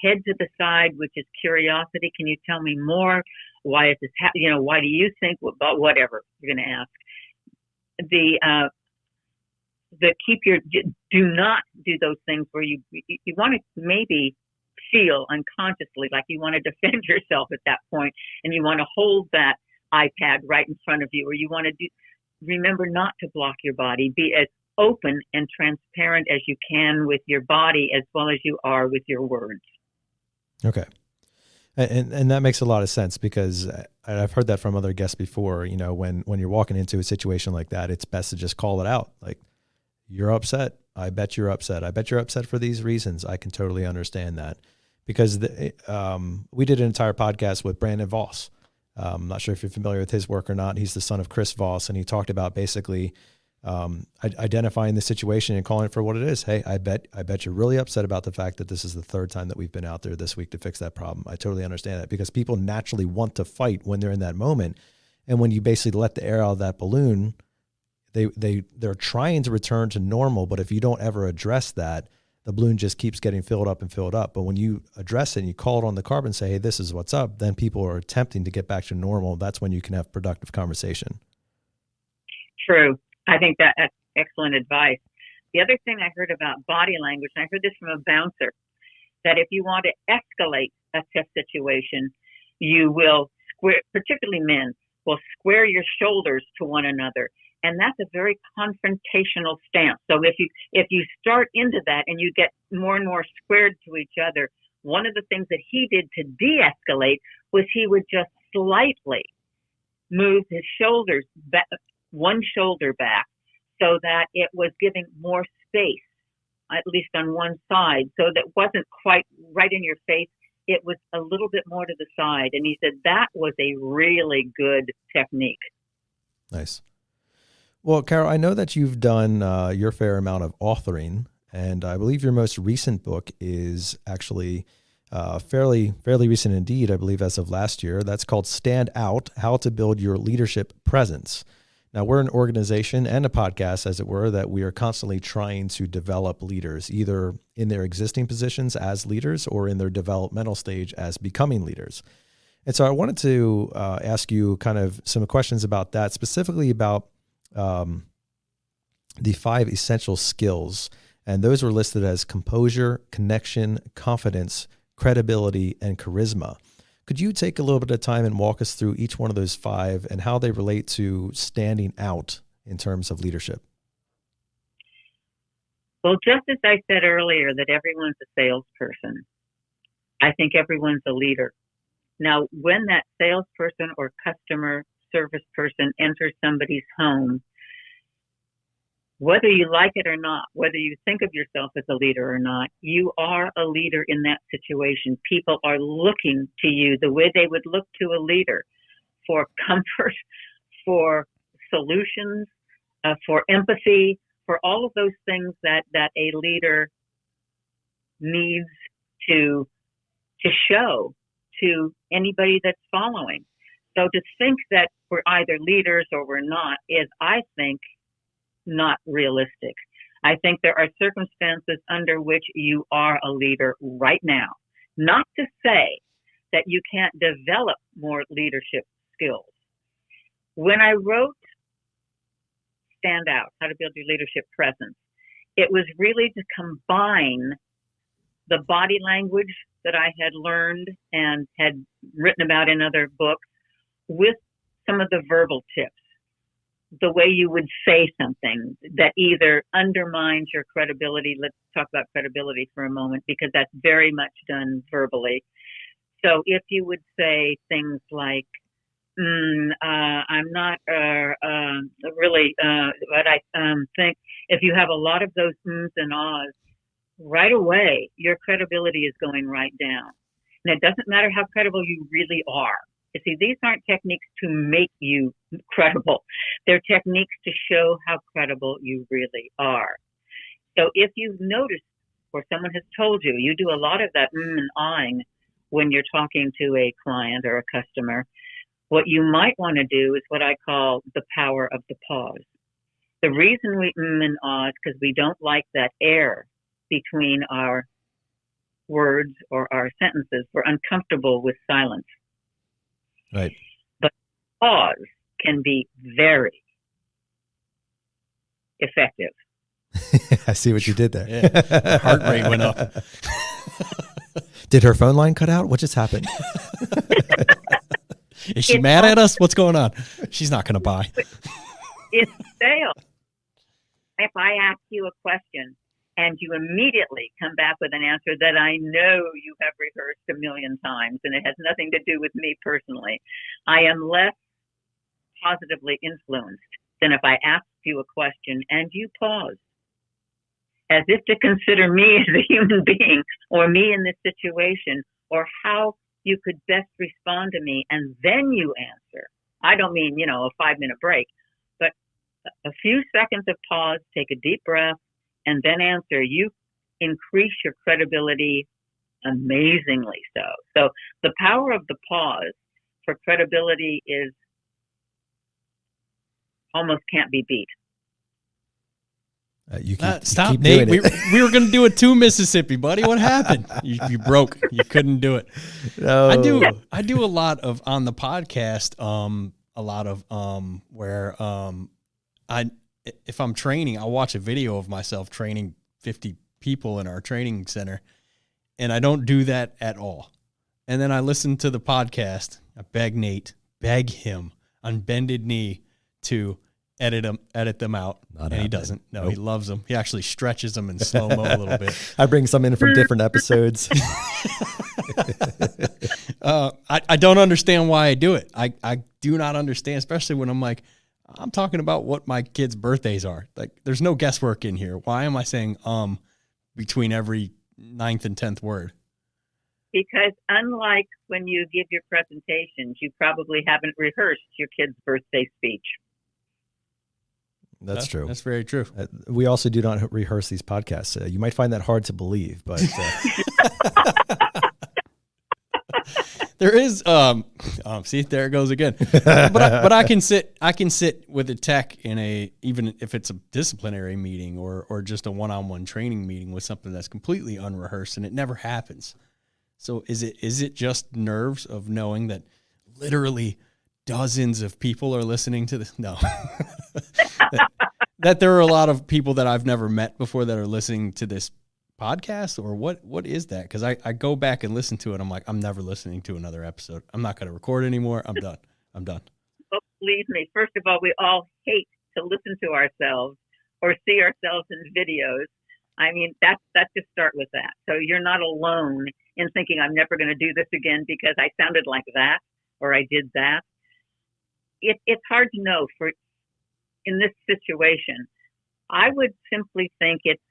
head to the side, which is curiosity. Can you tell me more? Why is this happening? Why do you think about whatever you're going to ask? Do not do those things where you want to maybe feel unconsciously like you want to defend yourself at that point, and you want to hold that iPad right in front of you, or you want to remember not to block your body. Be as open and transparent as you can with your body as well as you are with your words. Okay. And that makes a lot of sense, because I've heard that from other guests before. When you're walking into a situation like that, it's best to just call it out. Like, you're upset. I bet you're upset. I bet you're upset for these reasons. I can totally understand that, because we did an entire podcast with Brandon Voss. I'm not sure if you're familiar with his work or not. He's the son of Chris Voss, and he talked about basically identifying the situation and calling it for what it is. Hey, I bet you're really upset about the fact that this is the third time that we've been out there this week to fix that problem. I totally understand that, because people naturally want to fight when they're in that moment. And when you basically let the air out of that balloon, they're trying to return to normal. But if you don't ever address that, the balloon just keeps getting filled up and filled up. But when you address it and you call it on the carb and say, hey, this is what's up, then people are attempting to get back to normal. That's when you can have productive conversation. True. I think that's excellent advice. The other thing I heard about body language, and I heard this from a bouncer, that if you want to escalate a test situation, you will particularly men, will square your shoulders to one another. And that's a very confrontational stance. So if you start into that and you get more and more squared to each other, one of the things that he did to de-escalate was he would just slightly move his shoulders back, one shoulder back, so that it was giving more space, at least on one side, so that wasn't quite right in your face. It was a little bit more to the side. And he said that was a really good technique. Nice. Well, Carol, I know that you've done your fair amount of authoring, and I believe your most recent book is actually fairly recent indeed, I believe as of last year. That's called Stand Out, How to Build Your Leadership Presence. Now, we're an organization and a podcast, as it were, that we are constantly trying to develop leaders, either in their existing positions as leaders or in their developmental stage as becoming leaders. And so I wanted to ask you kind of some questions about that, specifically about the 5 essential skills. And those were listed as composure, connection, confidence, credibility, and charisma. Could you take a little bit of time and walk us through each one of those 5 and how they relate to standing out in terms of leadership? Well, just as I said earlier that everyone's a salesperson, I think everyone's a leader. Now, when that salesperson or customer service person enters somebody's home, whether you like it or not, whether you think of yourself as a leader or not, you are a leader in that situation. People are looking to you the way they would look to a leader for comfort, for solutions, for empathy, for all of those things that a leader needs to show to anybody that's following. So to think that we're either leaders or we're not is, I think, not realistic. I think there are circumstances under which you are a leader right now. Not to say that you can't develop more leadership skills. When I wrote Stand Out, How to Build Your Leadership Presence, it was really to combine the body language that I had learned and had written about in other books with some of the verbal tips. The way you would say something that either undermines your credibility. Let's talk about credibility for a moment, because that's very much done verbally. So if you would say things like, I'm not really what I think, if you have a lot of those ums and ahs, right away, your credibility is going right down. And it doesn't matter how credible you really are. You see, these aren't techniques to make you credible. They're techniques to show how credible you really are. So if you've noticed, or someone has told you, you do a lot of that and ahing when you're talking to a client or a customer, what you might want to do is what I call the power of the pause. The reason we and ah is because we don't like that air between our words or our sentences. We're uncomfortable with silence. Right. But pause can be very effective. I see what you did there. Yeah. Heart rate went up. Did her phone line cut out? What just happened? Is she mad at us? What's going on? She's not going to buy. It's sales. If I ask you a question and you immediately come back with an answer that I know you have rehearsed a million times and it has nothing to do with me personally, I am less positively influenced than if I ask you a question and you pause, as if to consider me as a human being or me in this situation or how you could best respond to me, and then you answer. I don't mean, a 5-minute break, but a few seconds of pause, take a deep breath, and then answer. You increase your credibility amazingly so. So the power of the pause for credibility is almost can't be beat. You stop, keep Nate. doing it. We were going to do it to Mississippi, buddy. What happened? You broke. You couldn't do it. No. I do a lot of on the podcast. A lot of where if I'm training, I'll watch a video of myself training 50 people in our training center, and I don't do that at all. And then I listen to the podcast. I beg him on bended knee to edit them out. He doesn't. No, nope. He loves them. He actually stretches them in slow-mo a little bit. I bring some in from different episodes. I don't understand why I do it. I do not understand, especially when I'm talking about what my kids' birthdays are. Like, there's no guesswork in here. Why am I saying between every 9th and 10th word? Because unlike when you give your presentations, you probably haven't rehearsed your kid's birthday speech. That's true. That's very true. We also do not rehearse these podcasts. You might find that hard to believe, but there is. See, there it goes again. But I can sit with a tech in even if it's a disciplinary meeting or just a one-on-one training meeting with something that's completely unrehearsed and it never happens. So is it just nerves of knowing that literally dozens of people are listening to this? No. that there are a lot of people that I've never met before that are listening to this podcast, or what is that? Because I go back and listen to it. I'm like, I'm never listening to another episode. I'm not going to record anymore. I'm done. Well, believe me, first of all, we all hate to listen to ourselves or see ourselves in videos. I mean, that's just start with that. So you're not alone in thinking I'm never going to do this again because I sounded like that or I did that. It's hard to know in this situation. I would simply think it's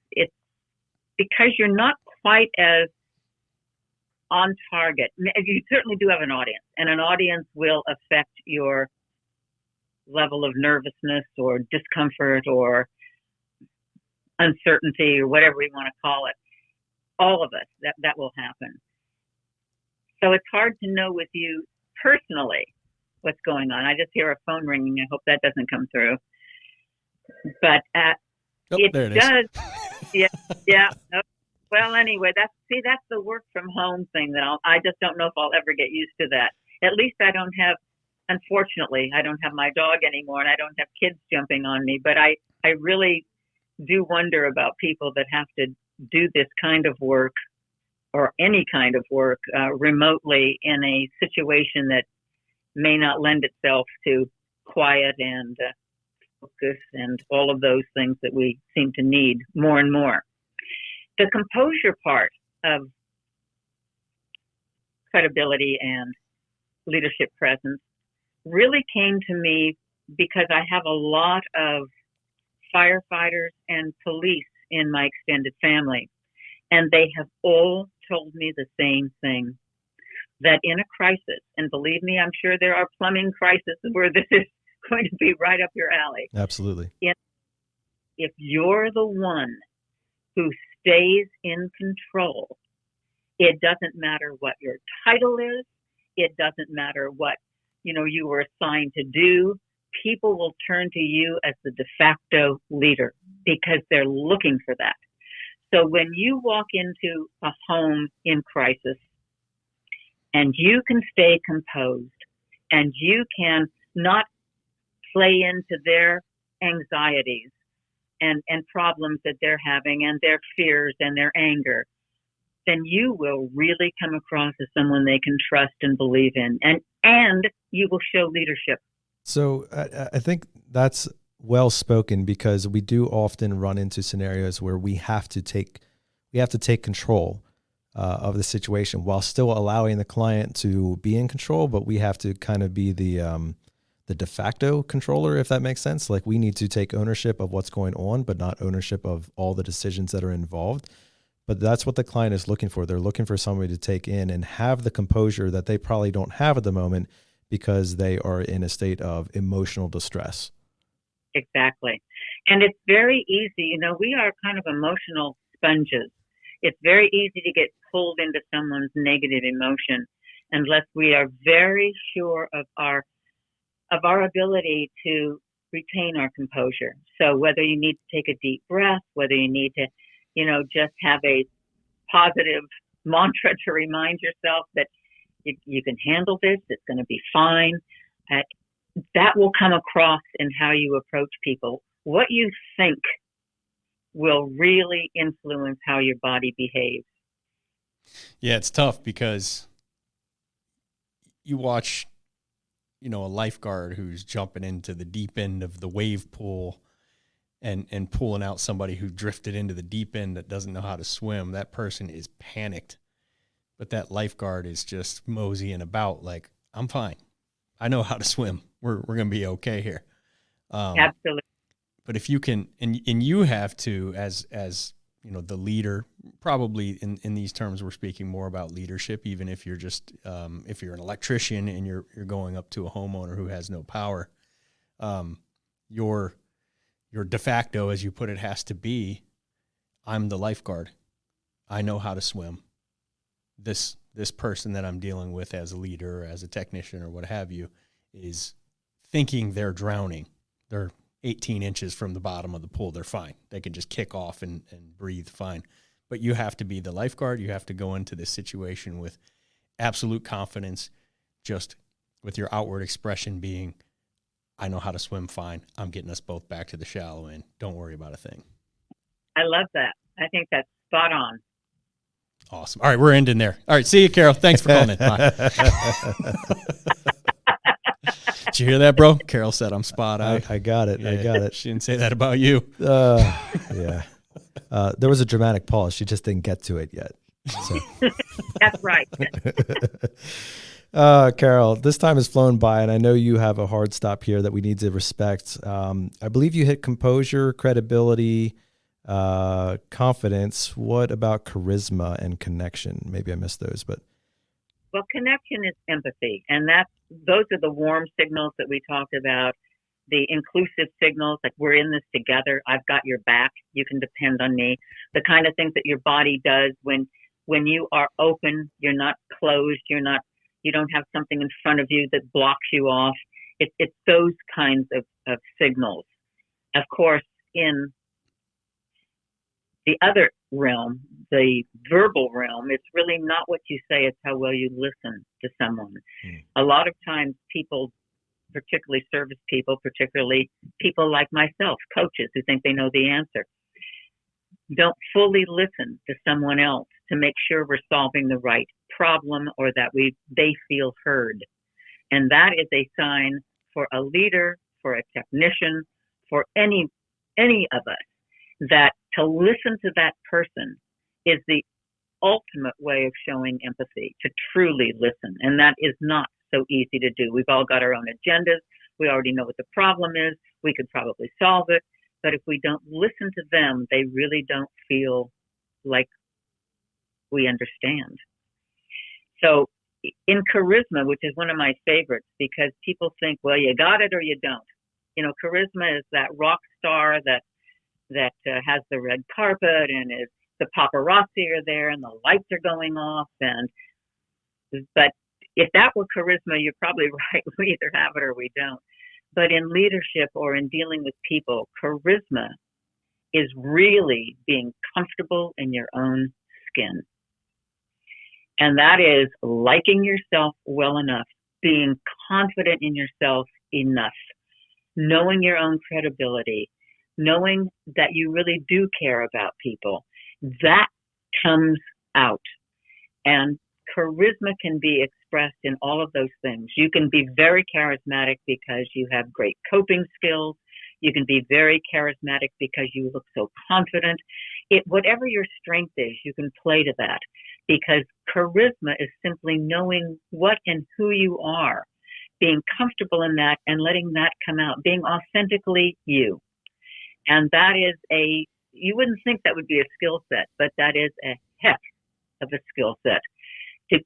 because you're not quite as on target. You certainly do have an audience, and an audience will affect your level of nervousness or discomfort or uncertainty or whatever we want to call it. All of us, that will happen. So it's hard to know with you personally what's going on. I just hear a phone ringing. I hope that doesn't come through. But it does. Yeah. Well, anyway, that's the work from home thing that I just don't know if I'll ever get used to that. At least unfortunately, I don't have my dog anymore and I don't have kids jumping on me, but I really do wonder about people that have to do this kind of work or any kind of work remotely in a situation that may not lend itself to quiet and focus and all of those things that we seem to need more and more. The composure part of credibility and leadership presence really came to me because I have a lot of firefighters and police in my extended family, and they have all told me the same thing, that in a crisis, and believe me, I'm sure there are plumbing crises where this is going to be right up your alley. Absolutely. If you're the one who stays in control, it doesn't matter what your title is. It doesn't matter what, you were assigned to do. People will turn to you as the de facto leader because they're looking for that. So when you walk into a home in crisis and you can stay composed and you can not play into their anxieties and problems that they're having and their fears and their anger, then you will really come across as someone they can trust and believe in, and you will show leadership. So I think that's well spoken, because we do often run into scenarios where we have to take control of the situation while still allowing the client to be in control, but we have to kind of be the de facto controller, if that makes sense. Like, we need to take ownership of what's going on, but not ownership of all the decisions that are involved. But that's what the client is looking for. They're looking for somebody to take in and have the composure that they probably don't have at the moment because they are in a state of emotional distress. Exactly. And it's very easy. We are kind of emotional sponges. It's very easy to get pulled into someone's negative emotion unless we are very sure of our ability to retain our composure. So whether you need to take a deep breath, whether you need to, just have a positive mantra to remind yourself that you can handle this, it's going to be fine. That will come across in how you approach people. What you think will really influence how your body behaves. Yeah, it's tough because you watch, a lifeguard who's jumping into the deep end of the wave pool and pulling out somebody who drifted into the deep end that doesn't know how to swim. That person is panicked, but that lifeguard is just moseying about like, I'm fine. I know how to swim. We're going to be okay here. Absolutely. But if you can, and you have to, as the leader, probably in these terms, we're speaking more about leadership, even if you're just, if you're an electrician and you're going up to a homeowner who has no power, your your de facto, as you put it, has to be, I'm the lifeguard. I know how to swim. This person that I'm dealing with as a leader, or as a technician, or what have you, is thinking they're drowning. They're 18 inches from the bottom of the pool. They're fine. They can just kick off and breathe fine. But you have to be the lifeguard. You have to go into this situation with absolute confidence, just with your outward expression being, I know how to swim fine. I'm getting us both back to the shallow end. Don't worry about a thing. I love that. I think that's spot on. Awesome. All right, we're ending there. All right, see you, Carol. Thanks for calling in. Bye. Did you hear that, bro? Carol said I'm spot on. I got it. Yeah, I got it. She didn't say that about you. Yeah. There was a dramatic pause. She just didn't get to it yet. So. That's right. Carol, this time has flown by, and I know you have a hard stop here that we need to respect. I believe you hit composure, credibility, confidence. What about charisma and connection? Maybe I missed those, but. Well, connection is empathy, and those are the warm signals that we talked about. The inclusive signals, like we're in this together. I've got your back. You can depend on me. The kind of things that your body does when you are open, you're not closed. You don't have something in front of you that blocks you off. It's those kinds of signals. Of course, in the other realm, the verbal realm, it's really not what you say, it's how well you listen to someone. A lot of times people, particularly service people, particularly people like myself, coaches who think they know the answer, don't fully listen to someone else to make sure we're solving the right problem or that they feel heard. And that is a sign for a leader, for a technician, for any of us, that to listen to that person is the ultimate way of showing empathy, to truly listen. And that is not so easy to do. We've all got our own agendas. We already know what the problem is. We could probably solve it. But if we don't listen to them, they really don't feel like we understand. So in charisma, which is one of my favorites, because people think, well, you got it or you don't. You know, charisma is that rock star that has the red carpet, and the paparazzi are there and the lights are going off. But if that were charisma, you're probably right. We either have it or we don't. But in leadership or in dealing with people, charisma is really being comfortable in your own skin. And that is liking yourself well enough, being confident in yourself enough, knowing your own credibility, knowing that you really do care about people. That comes out. And charisma can be expressed in all of those things. You can be very charismatic because you have great coping skills. You can be very charismatic because you look so confident. Whatever your strength is, you can play to that, because charisma is simply knowing what and who you are, being comfortable in that and letting that come out, being authentically you. And that is you wouldn't think that would be a skill set, but that is a heck of a skill set.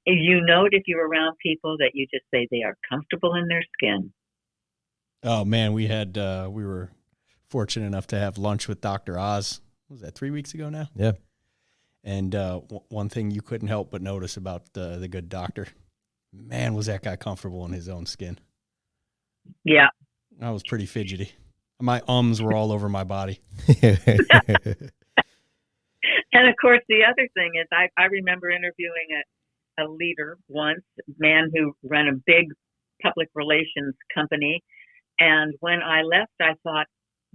You know it if you're around people that you just say they are comfortable in their skin. Oh man, we were fortunate enough to have lunch with Dr. Oz. What was that, 3 weeks ago now? Yeah. And one thing you couldn't help but notice about the good doctor, man, was that guy comfortable in his own skin. Yeah. I was pretty fidgety. My ums were all over my body. And of course, the other thing is I remember interviewing a leader once, a man who ran a big public relations company. And when I left, I thought,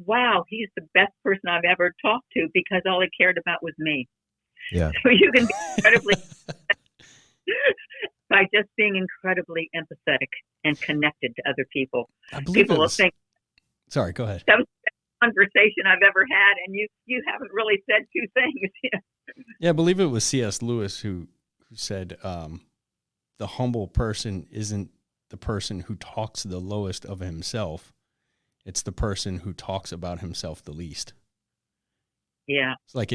wow, he's the best person I've ever talked to, because all he cared about was me. Yeah. So you can be incredibly, by just being incredibly empathetic and connected to other people. I believe People will think, sorry, go ahead. that was the best conversation I've ever had, and you haven't really said two things. Yeah, I believe it was C.S. Lewis who said the humble person isn't the person who talks the lowest of himself. It's the person who talks about himself the least. Yeah. It's like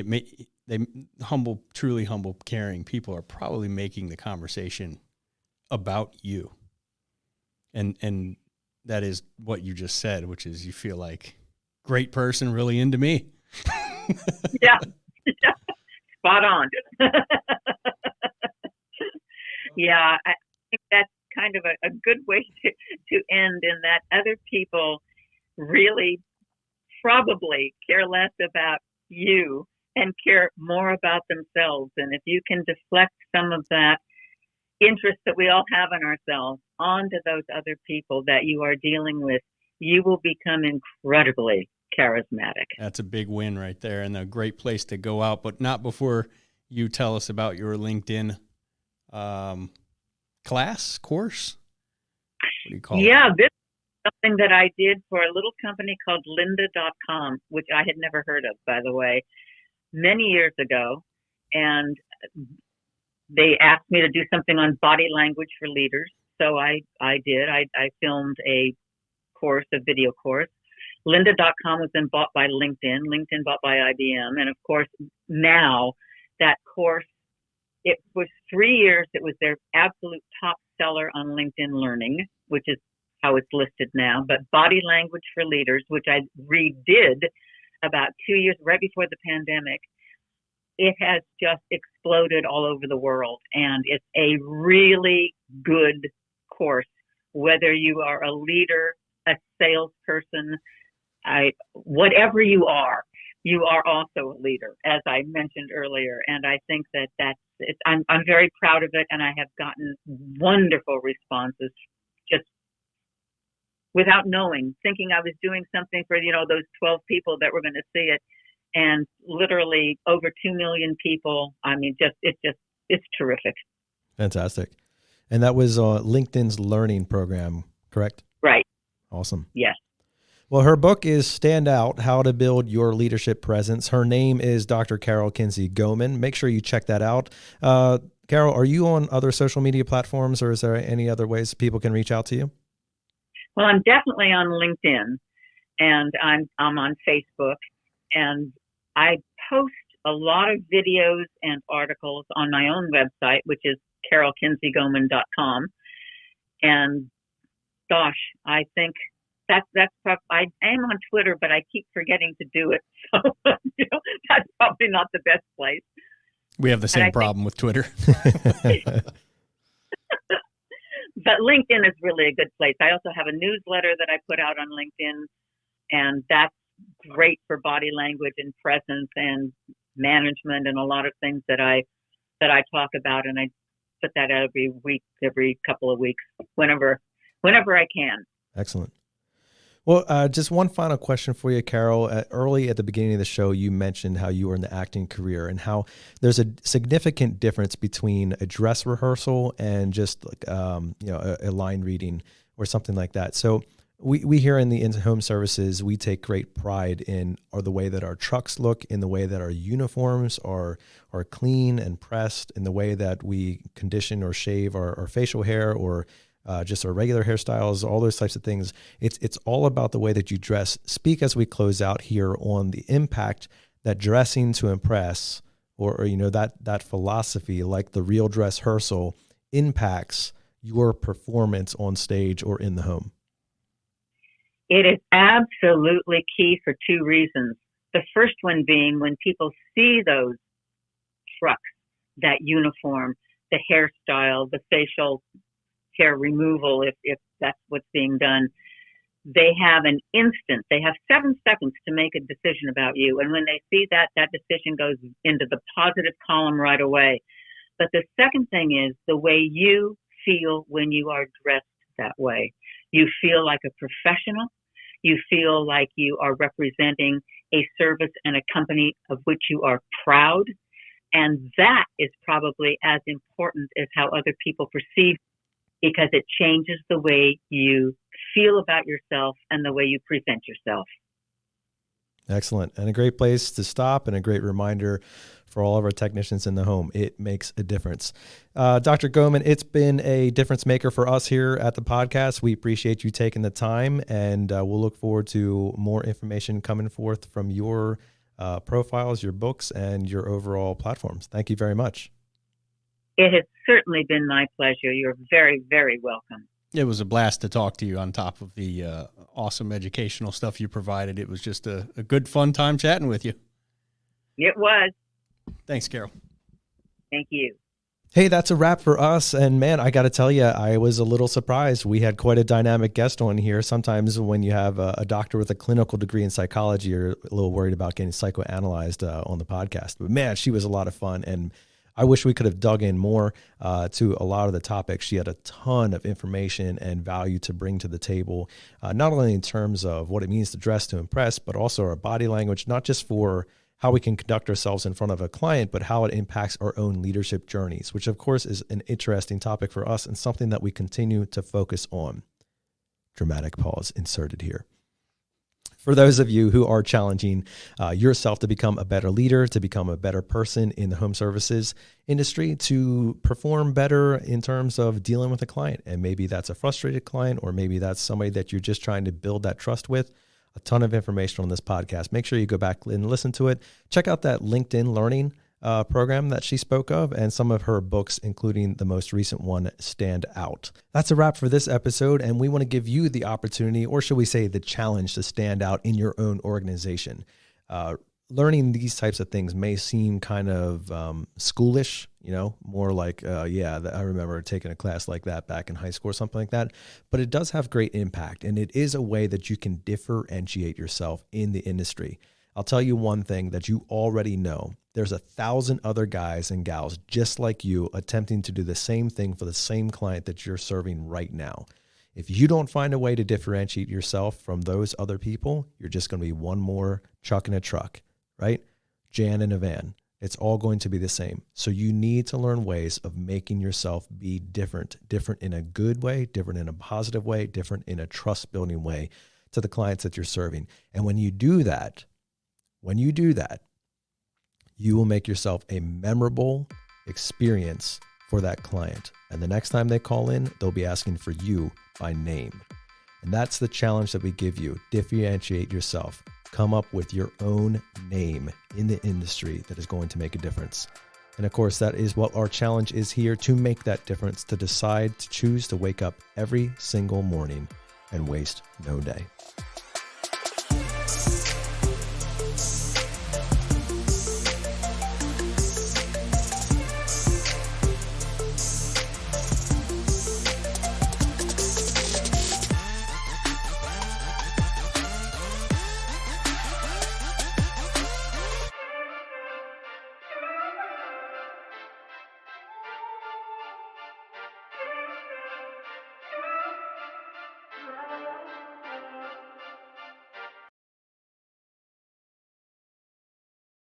truly humble, caring people are probably making the conversation about you. And that is what you just said, which is you feel like great person, really into me. Yeah. Spot on. Yeah, I think that's kind of a good way to end, in that other people really probably care less about you and care more about themselves. And if you can deflect some of that interest that we all have in ourselves onto those other people that you are dealing with, you will become incredibly charismatic. That's a big win right there, and a great place to go out, but not before you tell us about your LinkedIn course. What do you call it? Yeah, this is something that I did for a little company called lynda.com, which I had never heard of, by the way, many years ago. And they asked me to do something on body language for leaders. So I did. I filmed a video course. Lynda.com was then bought by LinkedIn. LinkedIn bought by IBM. And of course, now that course, it was 3 years. It was their absolute top seller on LinkedIn Learning, which is how it's listed now. But Body Language for Leaders, which I redid about 2 years right before the pandemic, it has just exploded all over the world. And it's a really good course, whether you are a leader, a salesperson, whatever you are also a leader, as I mentioned earlier. And I think I'm very proud of it, and I have gotten wonderful responses just without knowing, thinking I was doing something for, those 12 people that were going to see it, and literally over 2 million people. I mean, it's terrific. Fantastic. And that was LinkedIn's learning program, correct? Right. Awesome. Yes. Well, her book is Stand Out, How to Build Your Leadership Presence. Her name is Dr. Carol Kinsey Goman. Make sure you check that out. Carol, are you on other social media platforms, or is there any other ways people can reach out to you? Well, I'm definitely on LinkedIn, and I'm on Facebook, and I post a lot of videos and articles on my own website, which is carolkinseygoman.com. And gosh, I think that's I am on Twitter, but I keep forgetting to do it. So that's probably not the best place. We have the same problem with Twitter. But LinkedIn is really a good place. I also have a newsletter that I put out on LinkedIn, and that's great for body language and presence and management and a lot of things that I talk about. And I put that out every week, every couple of weeks, whenever I can. Excellent. Well, just one final question for you, Carol. Early at the beginning of the show, you mentioned how you were in the acting career and how there's a significant difference between a dress rehearsal and just like a line reading or something like that. So we here in the in-home services, we take great pride in the way that our trucks look, in the way that our uniforms are clean and pressed, in the way that we condition or shave our facial hair or just our regular hairstyles, all those types of things. It's all about the way that you dress. Speak as we close out here on the impact that dressing to impress, or that philosophy, like the real dress rehearsal, impacts your performance on stage or in the home. It is absolutely key for two reasons. The first one being when people see those trucks, that uniform, the hairstyle, the facial hair removal, if that's what's being done, they have 7 seconds to make a decision about you. And when they see that decision goes into the positive column right away. But the second thing is the way you feel when you are dressed that way. You feel like a professional. You feel like you are representing a service and a company of which you are proud. And that is probably as important as how other people perceive, because it changes the way you feel about yourself and the way you present yourself. Excellent. And a great place to stop, and a great reminder for all of our technicians in the home. It makes a difference. Dr. Goman, it's been a difference maker for us here at the podcast. We appreciate you taking the time, and we'll look forward to more information coming forth from your profiles, your books, and your overall platforms. Thank you very much. It has certainly been my pleasure. You're very, very welcome. It was a blast to talk to you on top of the awesome educational stuff you provided. It was just a good, fun time chatting with you. It was. Thanks, Carol. Thank you. Hey, that's a wrap for us. And man, I got to tell you, I was a little surprised. We had quite a dynamic guest on here. Sometimes when you have a doctor with a clinical degree in psychology, you're a little worried about getting psychoanalyzed on the podcast. But man, she was a lot of fun. And I wish we could have dug in more to a lot of the topics. She had a ton of information and value to bring to the table, not only in terms of what it means to dress to impress, but also our body language, not just for how we can conduct ourselves in front of a client, but how it impacts our own leadership journeys, which of course is an interesting topic for us and something that we continue to focus on. Dramatic pause inserted here. For those of you who are challenging yourself to become a better leader, to become a better person in the home services industry, to perform better in terms of dealing with a client, and maybe that's a frustrated client, or maybe that's somebody that you're just trying to build that trust with, a ton of information on this podcast. Make sure you go back and listen to it. Check out that LinkedIn Learning program that she spoke of, and some of her books, including the most recent one, Stand Out. That's a wrap for this episode, and we want to give you the opportunity, or should we say the challenge, to stand out in your own organization. Learning these types of things may seem kind of schoolish, more like, I remember taking a class like that back in high school or something like that, but it does have great impact, and it is a way that you can differentiate yourself in the industry. I'll tell you one thing that you already know. There's 1,000 other guys and gals just like you attempting to do the same thing for the same client that you're serving right now. If you don't find a way to differentiate yourself from those other people, you're just going to be one more Chuck in a truck, right? Jan in a van. It's all going to be the same. So you need to learn ways of making yourself be different in a good way, different in a positive way, different in a trust building way to the clients that you're serving. And when you do that, you will make yourself a memorable experience for that client. And the next time they call in, they'll be asking for you by name. And that's the challenge that we give you. Differentiate yourself. Come up with your own name in the industry that is going to make a difference. And of course, that is what our challenge is here, to make that difference, to decide to choose to wake up every single morning and waste no day.